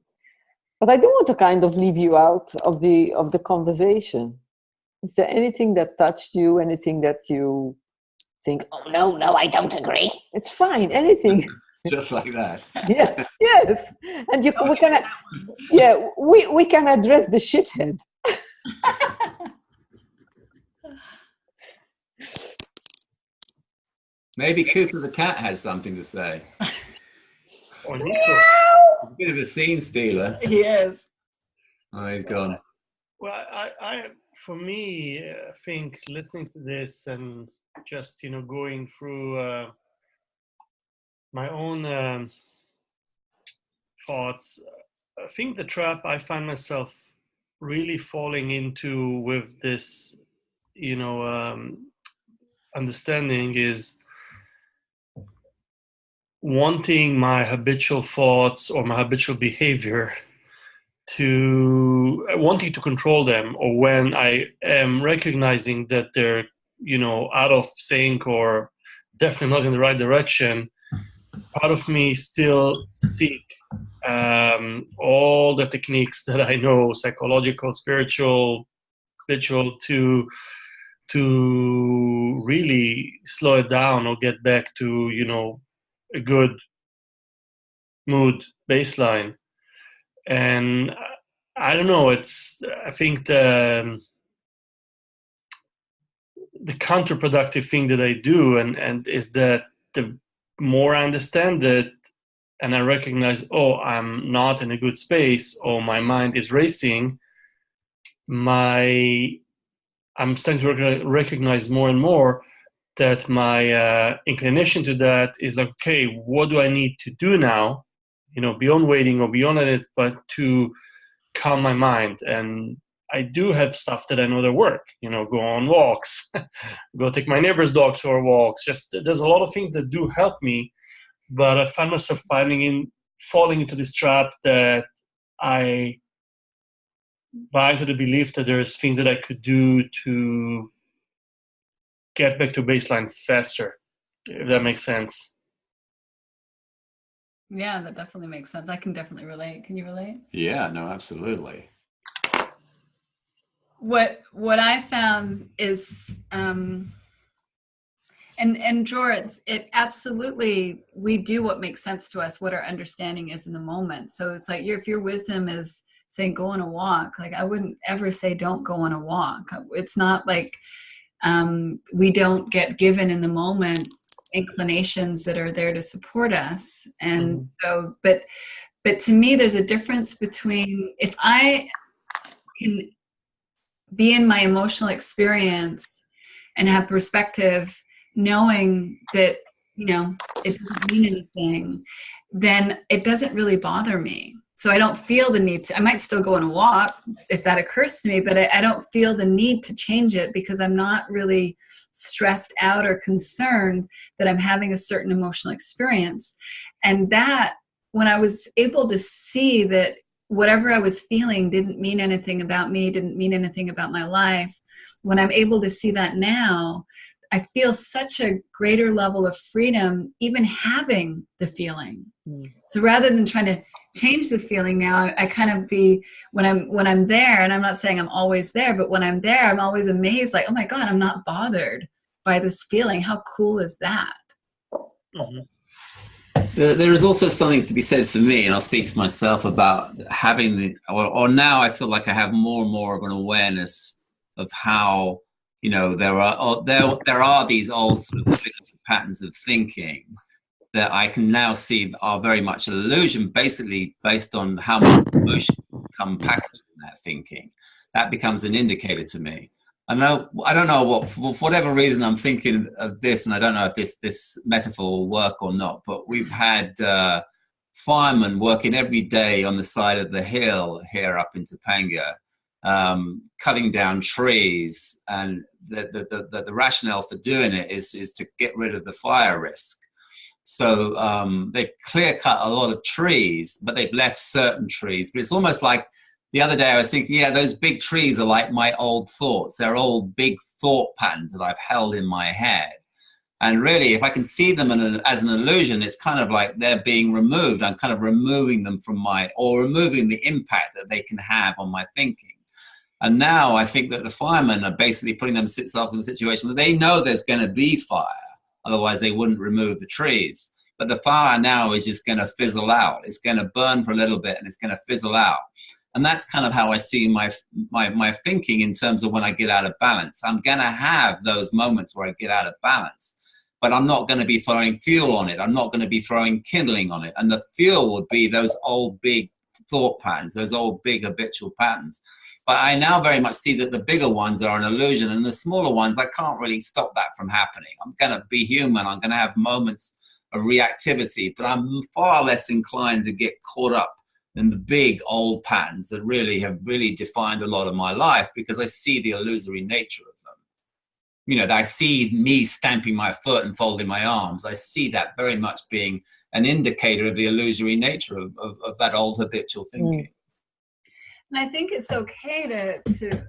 but I do want to kind of leave you out of the conversation. Is there anything that touched you? Anything that you think, oh no, I don't agree? It's fine. Anything. Just like that. Yeah. Yes. And we can address the shithead. Maybe Cooper the cat has something to say. Or Nico. A bit of a scene stealer. He is. Oh, he's gone. Well, for me, I think listening to this and just, going through my own thoughts, I think the trap I find myself really falling into with this, understanding is wanting my habitual thoughts or my habitual behavior to wanting to control them, or when I am recognizing that they're, out of sync or definitely not in the right direction, part of me still seek all the techniques that I know, psychological, spiritual, to really slow it down or get back to, a good mood baseline. And I don't know, I think the counterproductive thing that I do and is that the more I understand it and I recognize, oh, I'm not in a good space, or my mind is racing, I'm starting to recognize more and more that my inclination to that is like, okay, what do I need to do now? Beyond waiting or beyond it, but to calm my mind. And I do have stuff that I know that work, go on walks, go take my neighbor's dogs for walks. Just there's a lot of things that do help me, but I find myself falling into this trap that I buy into the belief that there's things that I could do to get back to baseline faster, if that makes sense. Yeah, that definitely makes sense. I can definitely relate. Can you relate? Yeah, no, absolutely. What I found is, and Dror, it absolutely, we do what makes sense to us, what our understanding is in the moment. So it's like if your wisdom is saying go on a walk, like I wouldn't ever say don't go on a walk. It's not like we don't get given in the moment inclinations that are there to support us. And so, but to me, there's a difference between if I can be in my emotional experience and have perspective, knowing that, it doesn't mean anything, then it doesn't really bother me. So I don't feel the need to, I might still go on a walk if that occurs to me, but I don't feel the need to change it because I'm not really stressed out or concerned that I'm having a certain emotional experience. And that, when I was able to see that whatever I was feeling didn't mean anything about me, didn't mean anything about my life, when I'm able to see that now, I feel such a greater level of freedom even having the feeling. So rather than trying to change the feeling now, I kind of when I'm there, and I'm not saying I'm always there, but when I'm there, I'm always amazed, like, oh my God, I'm not bothered by this feeling. How cool is that? Mm-hmm. There is also something to be said for me, and I'll speak for myself, about having or now I feel like I have more and more of an awareness of how, there are these old sort of patterns of thinking that I can now see are very much an illusion, basically based on how much emotion come packaged in that thinking. That becomes an indicator to me. I don't know what, for whatever reason, I'm thinking of this, and I don't know if this metaphor will work or not, but we've had firemen working every day on the side of the hill here up in Topanga, cutting down trees, and the rationale for doing it is to get rid of the fire risk. So they've clear cut a lot of trees, but they've left certain trees. But it's almost like the other day I was thinking, yeah, those big trees are like my old thoughts. They're old big thought patterns that I've held in my head. And really, if I can see them as an illusion, it's kind of like they're being removed. I'm kind of removing them from removing the impact that they can have on my thinking. And now I think that the firemen are basically putting themselves in a situation that they know there's going to be fire. Otherwise, they wouldn't remove the trees. But the fire now is just going to fizzle out. It's going to burn for a little bit, and it's going to fizzle out. And that's kind of how I see my thinking in terms of when I get out of balance. I'm going to have those moments where I get out of balance. but I'm not going to be throwing fuel on it. I'm not going to be throwing kindling on it. And the fuel would be those old big thought patterns, those old big habitual patterns. But I now very much see that the bigger ones are an illusion, and the smaller ones, I can't really stop that from happening. I'm going to be human. I'm going to have moments of reactivity, but I'm far less inclined to get caught up in the big old patterns that really have really defined a lot of my life, because I see the illusory nature of them. You know, I see me stamping my foot and folding my arms. I see that very much being an indicator of the illusory nature of that old habitual thinking. And I think it's okay to,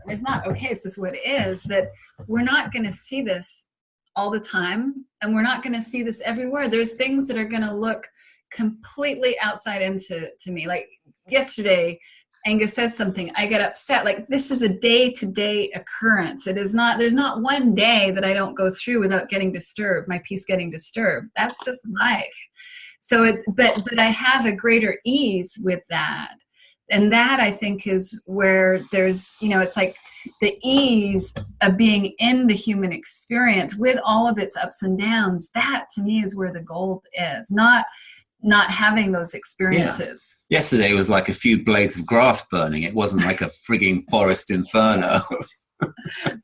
it's not okay, it's just what it is, that we're not going to see this all the time, and we're not going to see this everywhere. There's things that are going to look completely outside into me. Like yesterday, Angus says something, I get upset. Like, this is a day-to-day occurrence. It is not, there's not one day that I don't go through without getting disturbed, my peace getting disturbed. That's just life. So but I have a greater ease with that. And that, I think, is where there's, you know, it's like the ease of being in the human experience with all of its ups and downs. That, to me, is where the gold is, not having those experiences. Yeah. Yesterday was like a few blades of grass burning. It wasn't like a frigging forest inferno.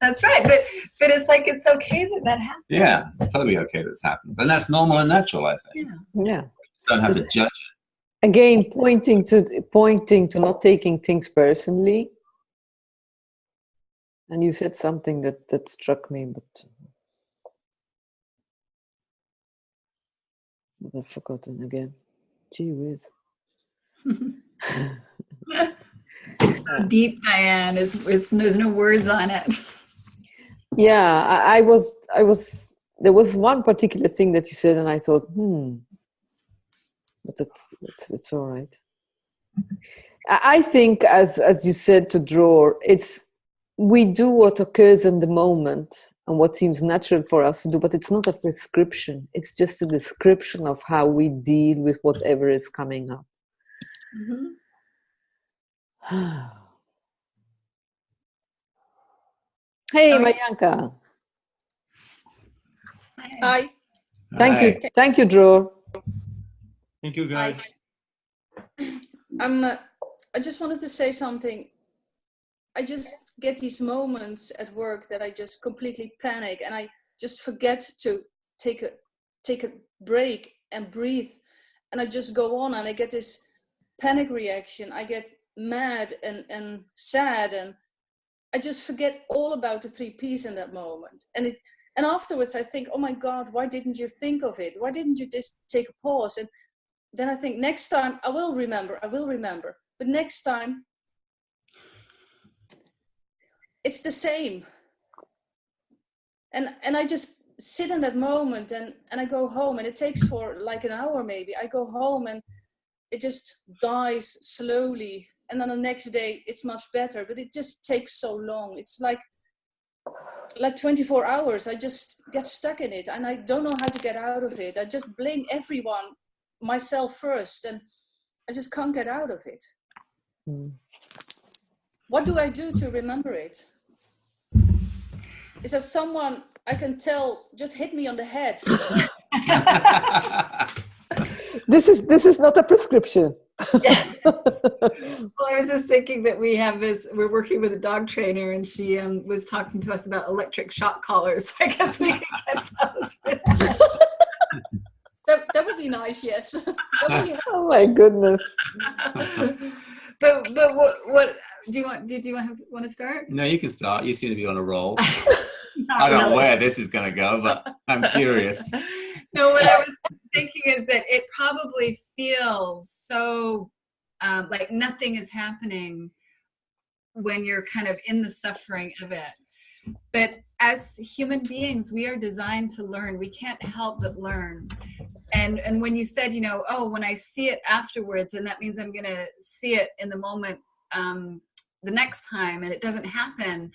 That's right. But it's like, it's okay that happens. Yeah, it's totally okay that's happened. And that's normal and natural, I think. Yeah. You don't have to judge it. Again, pointing to not taking things personally. And you said something that struck me, but I've forgotten again. Gee whiz. It's so deep, Diane. It's there's no words on it. Yeah, I was. There was one particular thing that you said, and I thought, but it's all right. I think, as you said, to draw, we do what occurs in the moment and what seems natural for us to do, but it's not a prescription. It's just a description of how we deal with whatever is coming up. Hey, Mayanka. Hi. Thank you, Drew. Thank you, guys. I just wanted to say something. I just get these moments at work that I just completely panic, and I just forget to take a break and breathe, and I just go on, and I get this panic reaction. I get mad and sad, and I just forget all about the 3 Ps in that moment. And afterwards I think, oh my God, why didn't you think of it? Why didn't you just take a pause? And then I think, next time I will remember. But next time, it's the same. And I just sit in that moment, and I go home, and it takes for like an hour maybe. I go home and it just dies slowly. And then the next day it's much better, but it just takes so long. It's like 24 hours. I just get stuck in it, and I don't know how to get out of it. I just blame everyone, myself first, and I just can't get out of it. What do I do to remember it? Is there someone I can tell just hit me on the head? This is not a prescription. Yeah. Well, I was just thinking that we're working with a dog trainer, and she was talking to us about electric shock collars. I guess we could get those for that. That would be nice, yes. That would be Oh my goodness. But what do you want? Did you want to start? No, you can start. You seem to be on a roll. Not I don't know really. where this is going to go, but I'm curious. No, what I was thinking is that it probably feels so like nothing is happening when you're kind of in the suffering of it. But as human beings, we are designed to learn. We can't help but learn. And when you said, you know, oh, when I see it afterwards, and that means I'm going to see it in the moment the next time and it doesn't happen,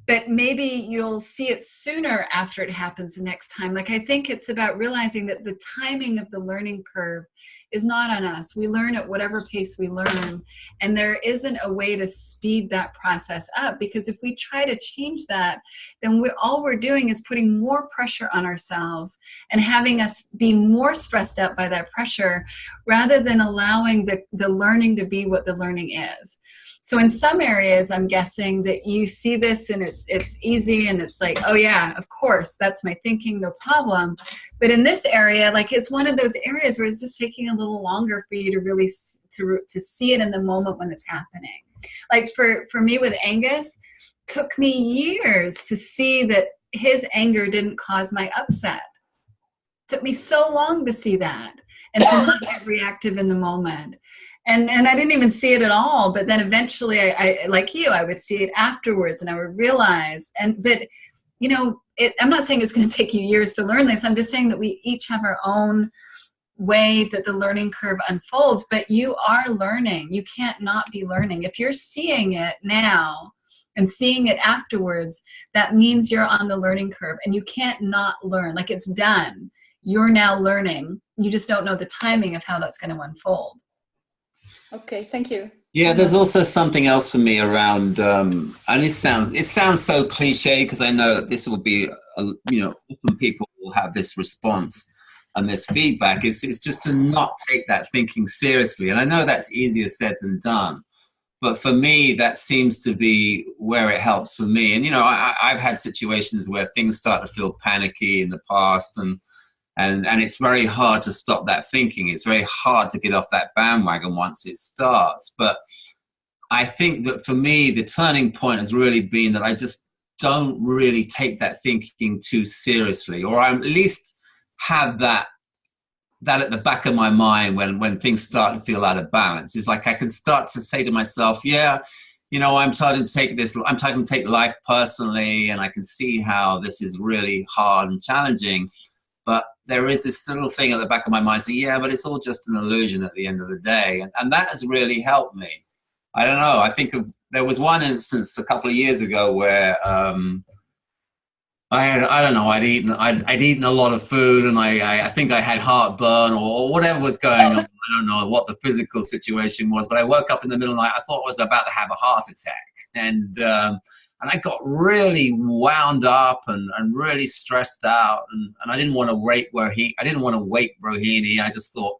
but maybe you'll see it sooner after it happens the next time. Like, I think it's about realizing that the timing of the learning curve is not on us. We learn at whatever pace we learn, and there isn't a way to speed that process up, because if we try to change that, then all we're doing is putting more pressure on ourselves and having us be more stressed out by that pressure, rather than allowing the learning to be what the learning is. So in some areas, I'm guessing that you see this and it's easy and it's like, oh yeah, of course, that's my thinking, no problem. But in this area, like, it's one of those areas where it's just taking a little longer for you to really to see it in the moment when it's happening. Like for me with Angus, took me years to see that his anger didn't cause my upset. Took me so long to see that and to not get reactive in the moment. And I didn't even see it at all. But then eventually, I like you, I would see it afterwards, and I would realize. But you know, I'm not saying it's going to take you years to learn this. I'm just saying that we each have our own way that the learning curve unfolds. But you are learning. You can't not be learning. If you're seeing it now and seeing it afterwards, that means you're on the learning curve, and you can't not learn. Like, it's done. You're now learning. You just don't know the timing of how that's going to unfold. Okay, thank you. Yeah, there's also something else for me around, and it sounds so cliche, because I know that this will be, often people will have this response and this feedback. It's just to not take that thinking seriously. And I know that's easier said than done. But for me, that seems to be where it helps for me. And, I've had situations where things start to feel panicky in the past, and it's very hard to stop that thinking. It's very hard to get off that bandwagon once it starts. But I think that for me, the turning point has really been that I just don't really take that thinking too seriously, or I at least have that at the back of my mind when things start to feel out of balance. It's like I can start to say to myself, yeah, I'm starting to take life personally, and I can see how this is really hard and challenging. But there is this little thing at the back of my mind saying, yeah, but it's all just an illusion at the end of the day. And that has really helped me. I don't know. I think there was one instance a couple of years ago where I'd eaten a lot of food, and I think I had heartburn or whatever was going on. I don't know what the physical situation was, but I woke up in the middle of the night. I thought I was about to have a heart attack. And I got really wound up and really stressed out, and I didn't want to wake Rohini. I just thought,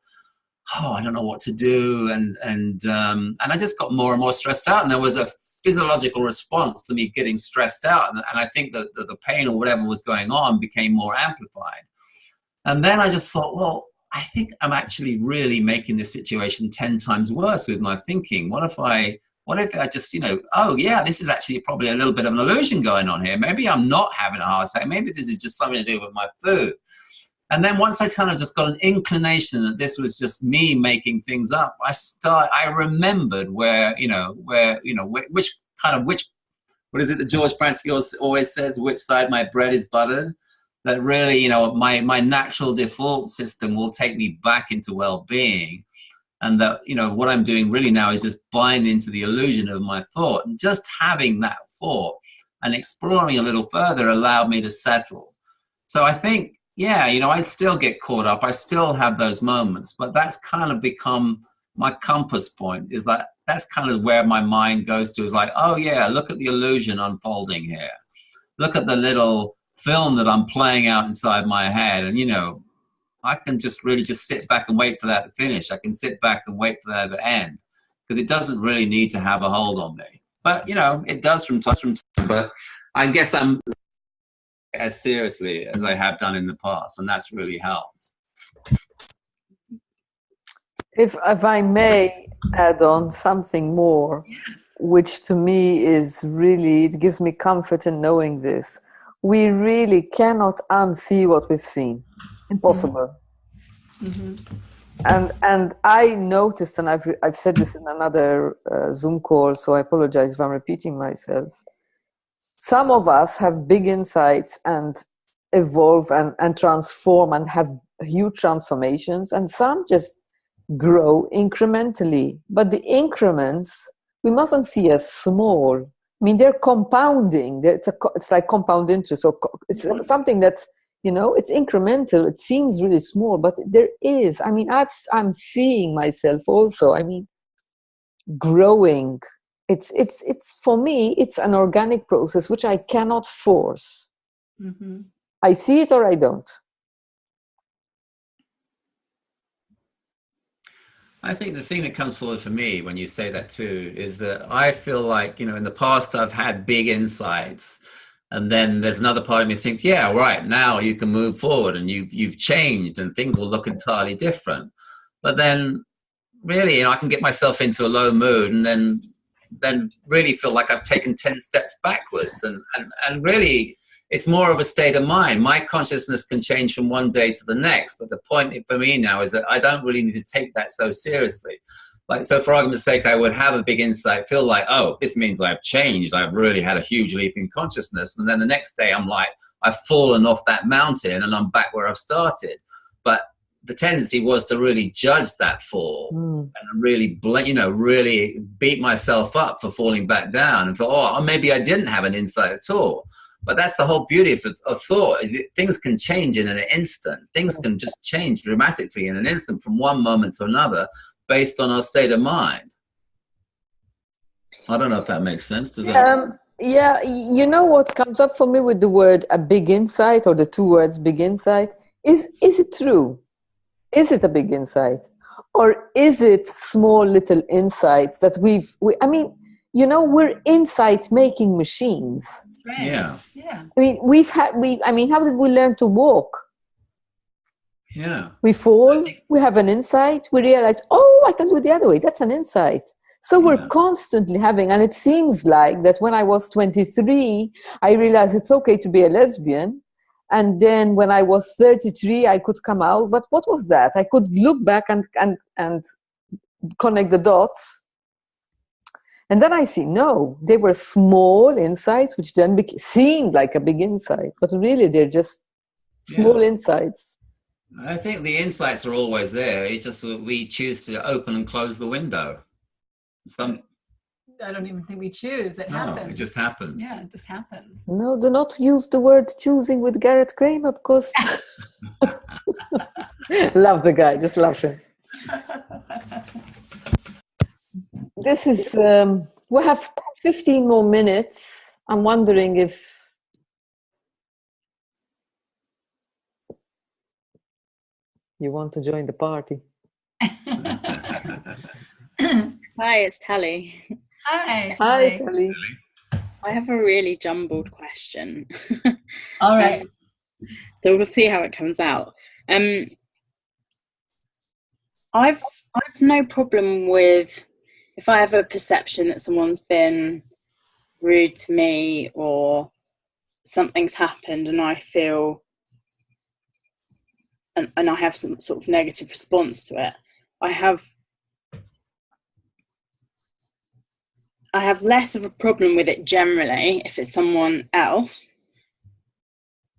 I don't know what to do, and I just got more and more stressed out, and there was a physiological response to me getting stressed out, and I think that the pain or whatever was going on became more amplified. And then I just thought, well, I think I'm actually really making this situation 10 times worse with my thinking. What if I just, oh yeah, this is actually probably a little bit of an illusion going on here. Maybe I'm not having a heart attack. Maybe this is just something to do with my food. And then once I kind of just got an inclination that this was just me making things up, I remembered what is it that George Pransky always says, which side my bread is buttered? That really, my natural default system will take me back into well-being. And that, what I'm doing really now is just buying into the illusion of my thought. And just having that thought and exploring a little further allowed me to settle. So I think, yeah, I still get caught up. I still have those moments, but that's kind of become my compass point. Is that that's kind of where my mind goes to, is like, oh yeah, look at the illusion unfolding here. Look at the little film that I'm playing out inside my head. And, I can just really just sit back and wait for that to finish. I can sit back and wait for that to end, because it doesn't really need to have a hold on me. But, it does from time to time. But I guess I'm as seriously as I have done in the past, and that's really helped. If I may add on something more, Yes. which to me is really, it gives me comfort in knowing this. We really cannot unsee what we've seen. Impossible. Mm-hmm. And I noticed, and I've said this in another Zoom call, so I apologize if I'm repeating myself. Some of us have big insights and evolve and transform and have huge transformations, and some just grow incrementally. But the increments we mustn't see as small. I mean, they're compounding. It's like compound interest, or it's something that's, you know, it's incremental. It seems really small, but there is. I mean, I'm seeing myself also. I mean, growing. It's for me, it's an organic process which I cannot force. Mm-hmm. I see it or I don't. I think the thing that comes forward for me when you say that too is that I feel like, you know, in the past I've had big insights, and then there's another part of me that thinks, yeah, right, now you can move forward and you've changed and things will look entirely different. But then really, you know, I can get myself into a low mood and then really feel like I've taken 10 steps backwards, and really it's more of a state of mind. My consciousness can change from one day to the next, but the point for me now is that I don't really need to take that so seriously. Like, so for argument's sake, I would have a big insight, feel like, oh, this means I've changed, I've really had a huge leap in consciousness, and then the next day I'm like, I've fallen off that mountain and I'm back where I've started. But the tendency was to really judge that fall and really, you know, really beat myself up for falling back down and thought, oh, maybe I didn't have an insight at all. But that's the whole beauty of thought, is things can change in an instant. Things can just change dramatically in an instant from one moment to another based on our state of mind. I don't know if that makes sense. Does that? Yeah, you know what comes up for me with the word a big insight, or the two words big insight, is it true? Is it a big insight? Or is it small little insights that I mean, you know, we're insight making machines. Right. Yeah. Yeah. I mean, how did we learn to walk? Yeah. We fall, we have an insight, we realize, oh, I can do it the other way. That's an insight. So we're constantly having, and it seems like that when I was 23, I realized it's okay to be a lesbian. And then when I was 33, I could come out. But what was that? I could look back and connect the dots. And then I see, no, they were small insights, which then seemed like a big insight. But really, they're just small insights. I think the insights are always there. It's just we choose to open and close the window. I don't even think we choose. It happens. It just happens. Yeah, it just happens. No, do not use the word choosing with Garrett Kramer, because love the guy, just love him. This is, we have 15 more minutes. I'm wondering if you want to join the party. Hi, it's Tally. Hi. Hi, Sally. I have a really jumbled question. All right. So we'll see how it comes out. I've no problem with if I have a perception that someone's been rude to me or something's happened and I feel and I have some sort of negative response to it. I have less of a problem with it generally if it's someone else.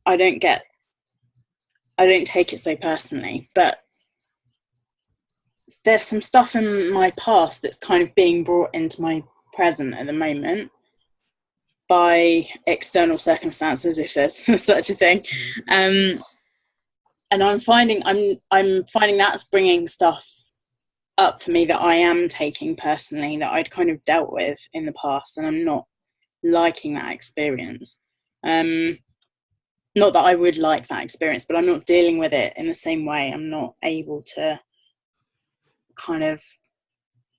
I don't take it so personally, but there's some stuff in my past that's kind of being brought into my present at the moment by external circumstances, if there's such a thing. And I'm finding that's bringing stuff up for me that I am taking personally, that I'd kind of dealt with in the past, and I'm not liking that experience. Not that I would like that experience, but I'm not dealing with it in the same way. I'm not able to kind of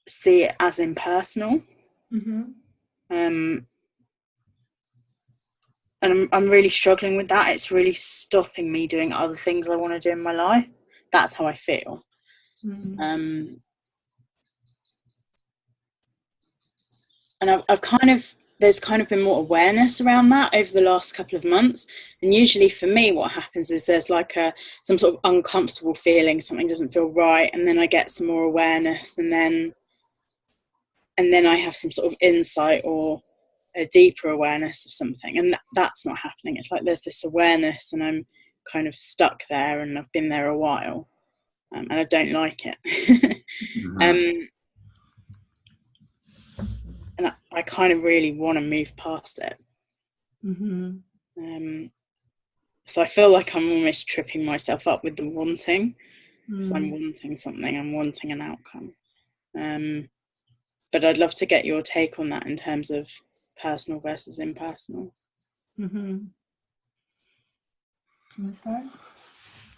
see it as impersonal. Mm-hmm. And I'm really struggling with that. It's really stopping me doing other things I want to do in my life. That's how I feel. Mm-hmm. And there's kind of been more awareness around that over the last couple of months. And usually for me, what happens is there's like some sort of uncomfortable feeling, something doesn't feel right. And then I get some more awareness, and then I have some sort of insight or a deeper awareness of something. And that's not happening. It's like there's this awareness and I'm kind of stuck there, and I've been there a while, and I don't like it. Mm-hmm. I kind of really want to move past it. Mm-hmm. So I feel like I'm almost tripping myself up with the wanting, because I'm Mm. wanting something, I'm wanting an outcome. But I'd love to get your take on that in terms of personal versus impersonal. Mm-hmm. Can we start?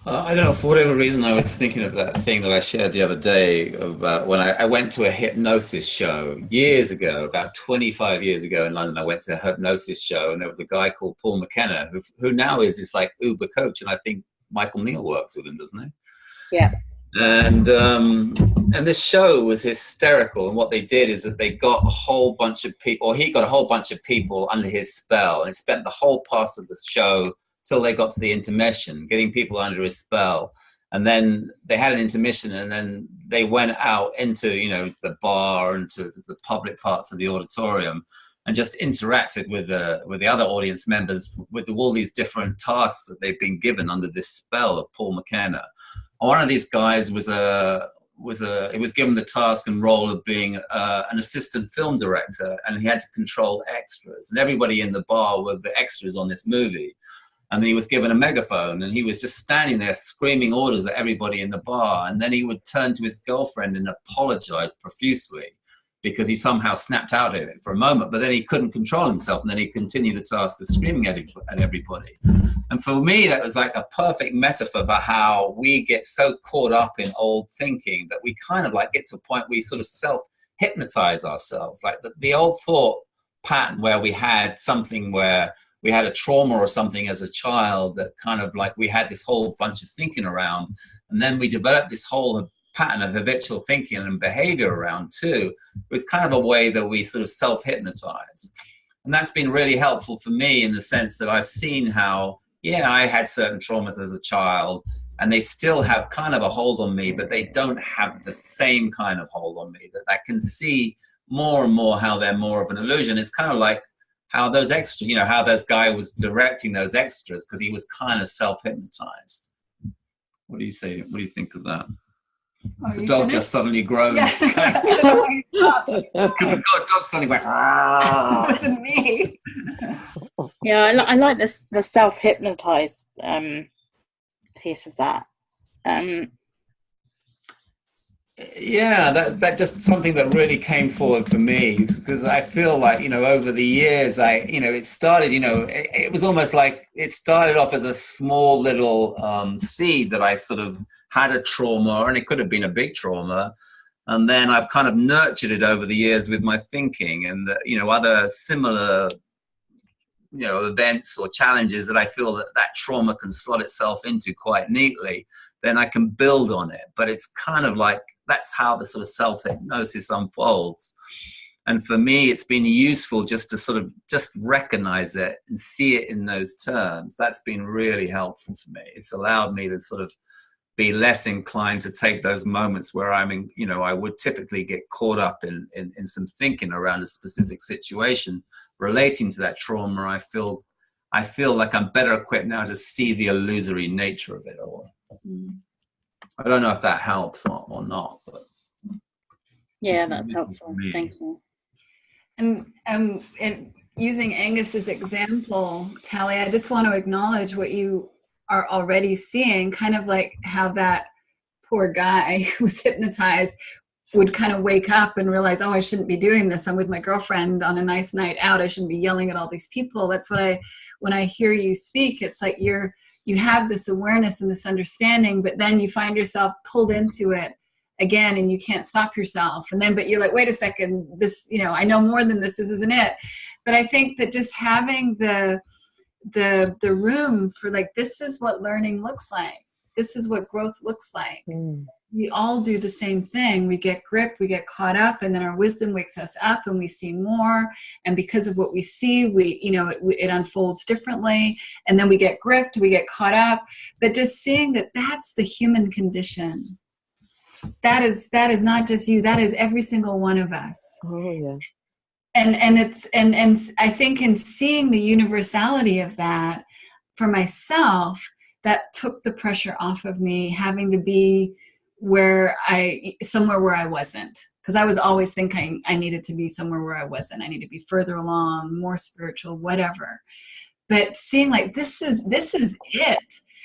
I don't know, for whatever reason, I was thinking of that thing that I shared the other day about when I went to a hypnosis show years ago, about 25 years ago in London. I went to a hypnosis show, and there was a guy called Paul McKenna, who now is this like Uber coach, and I think Michael Neal works with him, doesn't he? Yeah. And this show was hysterical. And what they did is that they got a whole bunch of people, or he got a whole bunch of people under his spell, and spent the whole part of the show till they got to the intermission, getting people under his spell. And then they had an intermission, and then they went out into, the bar and to the public parts of the auditorium, and just interacted with the other audience members with all these different tasks that they've been given under this spell of Paul McKenna. One of these guys was given the task and role of being an assistant film director, and he had to control extras, and everybody in the bar were the extras on this movie. And then he was given a megaphone, and he was just standing there screaming orders at everybody in the bar. And then he would turn to his girlfriend and apologize profusely because he somehow snapped out of it for a moment, but then he couldn't control himself, and then he continued the task of screaming at everybody. And for me, that was like a perfect metaphor for how we get so caught up in old thinking that we kind of like get to a point where we sort of self-hypnotize ourselves. Like the old thought pattern where we had something where we had a trauma or something as a child that kind of like we had this whole bunch of thinking around, and then we developed this whole pattern of habitual thinking and behavior around too. It was kind of a way that we sort of self-hypnotize. And that's been really helpful for me in the sense that I've seen how, I had certain traumas as a child, and they still have kind of a hold on me, but they don't have the same kind of hold on me, that I can see more and more how they're more of an illusion. It's kind of like how those extras, how this guy was directing those extras, because he was kind of self-hypnotized. What do you say? What do you think of that? Oh, the dog just suddenly groaned. Yeah. Because the dog suddenly went, It wasn't me. Yeah, I like this, the self-hypnotized piece of that. Yeah, that just something that really came forward for me, because I feel like, over the years, it started, it was almost like it started off as a small little seed that I sort of had a trauma, and it could have been a big trauma. And then I've kind of nurtured it over the years with my thinking and, other similar, events or challenges that I feel that trauma can slot itself into quite neatly. Then I can build on it. But it's kind of like, that's how the sort of self-hypnosis unfolds. And for me, it's been useful just to sort of just recognize it and see it in those terms. That's been really helpful for me. It's allowed me to sort of be less inclined to take those moments where I'm in, I would typically get caught up in some thinking around a specific situation relating to that trauma. I feel like I'm better equipped now to see the illusory nature of it all. I don't know if that helps or not, but yeah, that's helpful. Thank you. And using Angus's example, Tally, I just want to acknowledge what you are already seeing, kind of like how that poor guy who was hypnotized would kind of wake up and realize, oh, I shouldn't be doing this. I'm with my girlfriend on a nice night out. I shouldn't be yelling at all these people. That's what when I hear you speak, it's like you have this awareness and this understanding, but then you find yourself pulled into it again, and you can't stop yourself. But you're like, wait a second, this, I know more than this isn't it. But I think that just having the room for like, this is what learning looks like. This is what growth looks like. We all do the same thing. We get gripped, we get caught up, and then our wisdom wakes us up and we see more. And because of what we see, it unfolds differently. And then we get gripped, we get caught up. But just seeing that that's the human condition. That is not just you. That is every single one of us. Oh yeah. And I think in seeing the universality of that for myself, that took the pressure off of me having to be somewhere where I wasn't. because I was always thinking I needed to be somewhere where I wasn't. I need to be further along, more spiritual, whatever. But seeing like, this is it.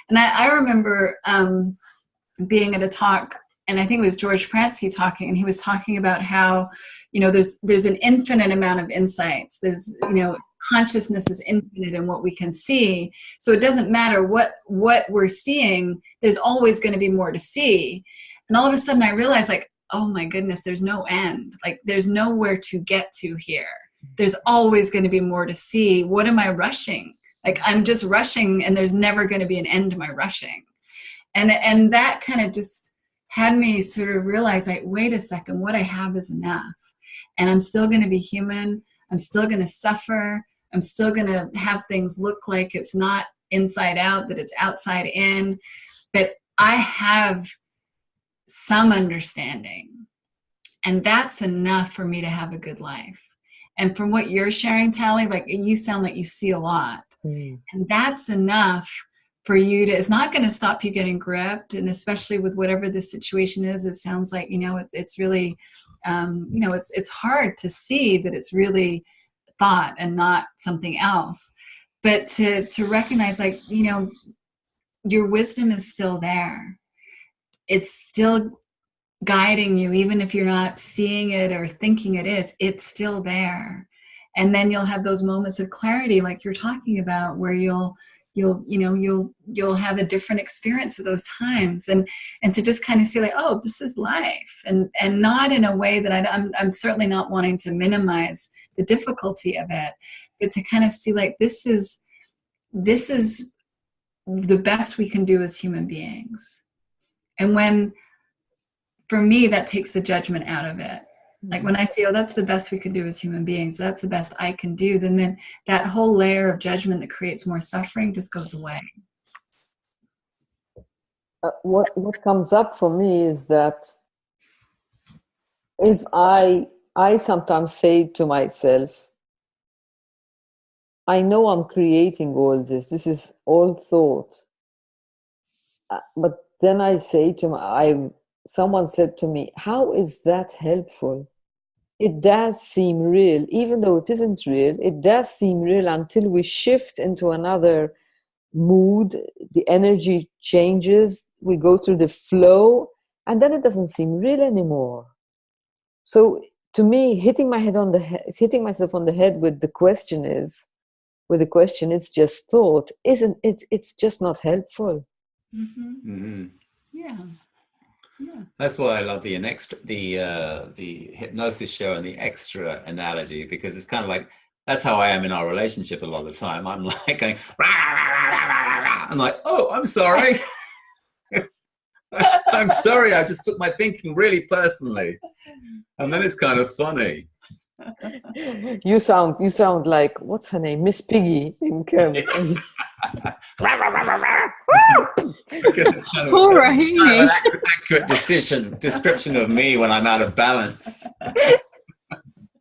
And I remember being at a talk, and I think it was George Pransky talking, and he was talking about how, you know, there's an infinite amount of insights. There's, you know, consciousness is infinite in what we can see. So it doesn't matter what we're seeing, there's always going to be more to see. And all of a sudden I realized, like, oh my goodness, there's no end. Like, there's nowhere to get to here. There's always going to be more to see. What am I rushing? Like, I'm just rushing, and there's never going to be an end to my rushing. And that kind of just had me sort of realize, like, wait a second, what I have is enough. And I'm still going to be human. I'm still going to suffer. I'm still going to have things look like it's not inside out, that it's outside in. But I have some understanding. And that's enough for me to have a good life. And from what you're sharing, Tally, like, you sound like you see a lot. And that's enough for you to, it's not going to stop you getting gripped. And especially with whatever the situation is, it sounds like, you know, it's really, you know, it's hard to see that it's really thought and not something else. But to recognize, like, you know, your wisdom is still there. It's still guiding you, even if you're not seeing it or thinking it is, it's still there. And then you'll have those moments of clarity, like you're talking about, where you'll have a different experience of those times, and to just kind of see, like, oh, this is life, and not in a way that I'm certainly not wanting to minimize the difficulty of it, but to kind of see, like, this is the best we can do as human beings. And when, for me, that takes the judgment out of it. Like, when I see, oh, that's the best we can do as human beings, that's the best I can do, then that whole layer of judgment that creates more suffering just goes away. What comes up for me is that if I sometimes say to myself, I know I'm creating all this. This is all thought. But then I say to someone said to me, how is that helpful? It does seem real, even though it isn't real. It does seem real until we shift into another mood. The energy changes. We go through the flow, and then it doesn't seem real anymore. So to me, hitting myself on the head with the question is just thought, isn't it? It's just not helpful. Mm-hmm. Mm-hmm. Yeah. That's why I love the hypnosis show and the extra analogy, because it's kind of like, that's how I am in our relationship a lot of the time. I'm like going, rah, rah, rah, rah, rah. I'm like, oh, I'm sorry. I'm sorry, I just took my thinking really personally. And then it's kind of funny. You sound like, what's her name? Miss Piggy in Kermit. Because it's kind of, an accurate description of me when I'm out of balance.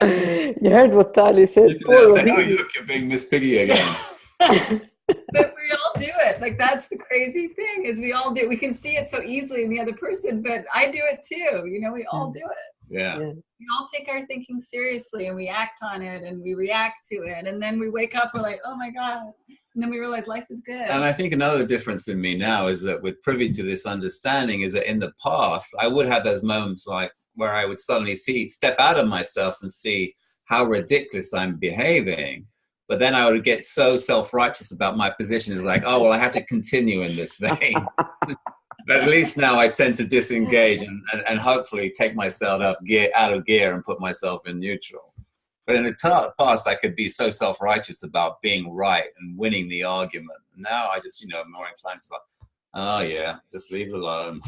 You heard what Tali said? Oh, look, you're being Miss Piggy again. But we all do it. Like, that's the crazy thing, is we all do it. We can see it so easily in the other person, but I do it too. You know, we all do it. Yeah. We all take our thinking seriously, and we act on it, and we react to it, and then we wake up, we're like, oh my God. And then we realize life is good. And I think another difference in me now is that we're privy to this understanding, is that in the past, I would have those moments like where I would suddenly step out of myself and see how ridiculous I'm behaving. But then I would get so self-righteous about my position. It's like, oh, well, I have to continue in this vein. But at least now I tend to disengage and hopefully take myself out of gear and put myself in neutral. But in the past, I could be so self-righteous about being right and winning the argument. Now I just, more inclined to like, oh yeah, just leave it alone.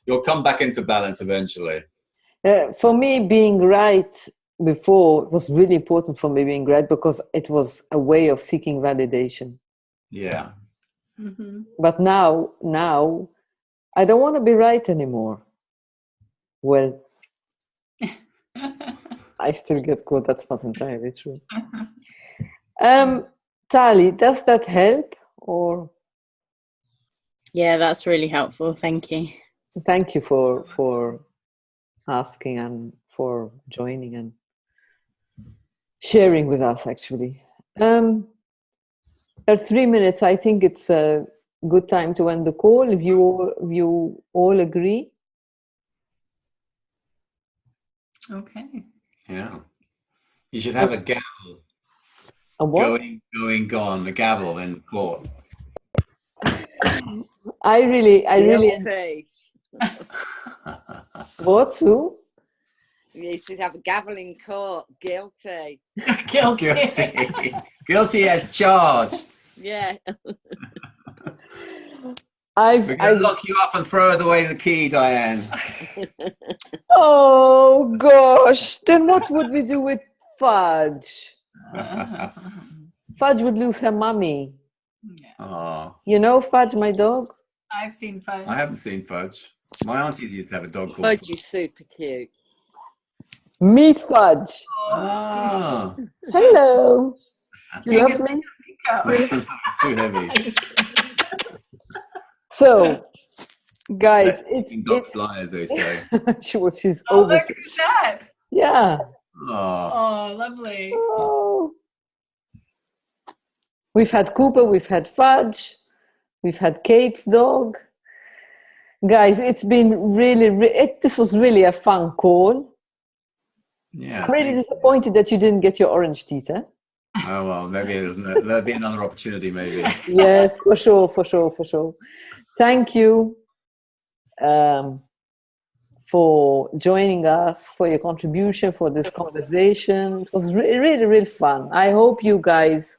You'll come back into balance eventually. For me, being right before was really important for me, being right, because it was a way of seeking validation. Yeah. Mm-hmm. But now I don't want to be right anymore. Well, I still get caught. That's not entirely true. Tali, does that help? Or Yeah, that's really helpful. Thank you. thank you for asking and for joining and sharing with us, actually. At 3 minutes, I think it's a good time to end the call, if you all agree. Okay. Yeah. You should have a gavel. A what? Going, gone. A gavel in court. I really. Guilty. What, Sue? You used to have a gavel in court. Guilty. Guilty. Guilty as charged. Yeah. We're going to lock you up and throw away the key, Diane. Oh gosh! Then what would we do with Fudge? Fudge would lose her mummy. Yeah. Oh, You know Fudge, my dog? I've seen Fudge. I haven't seen Fudge. My aunties used to have a dog called Fudge is super cute. Meet Fudge. Ah. Hello. You love me? It's too heavy. I'm just kidding. So, guys, Dogs lie, as they say. she's Oh, over. look, who's that? Yeah. Oh. Oh, lovely. Oh. We've had Cooper, we've had Fudge, we've had Kate's dog. Guys, it's been really, this was really a fun call. Yeah. I'm really disappointed that you didn't get your orange teeth, eh? Oh, well, maybe there'll be another opportunity, maybe. Yes, for sure. Thank you for joining us, for your contribution, for this conversation. It was really, really fun. I hope you guys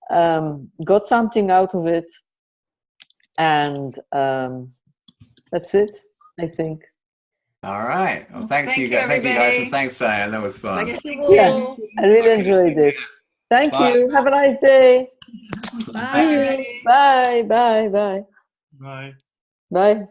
got something out of it. And that's it, I think. All right. Well, thank you guys. everybody. Thank you guys, and thanks, Diane. That was fun. Thank you all. Yeah, I really enjoyed it. Thank Bye. you. Have a nice day. Bye. Bye. Bye. Bye. Bye. Bye.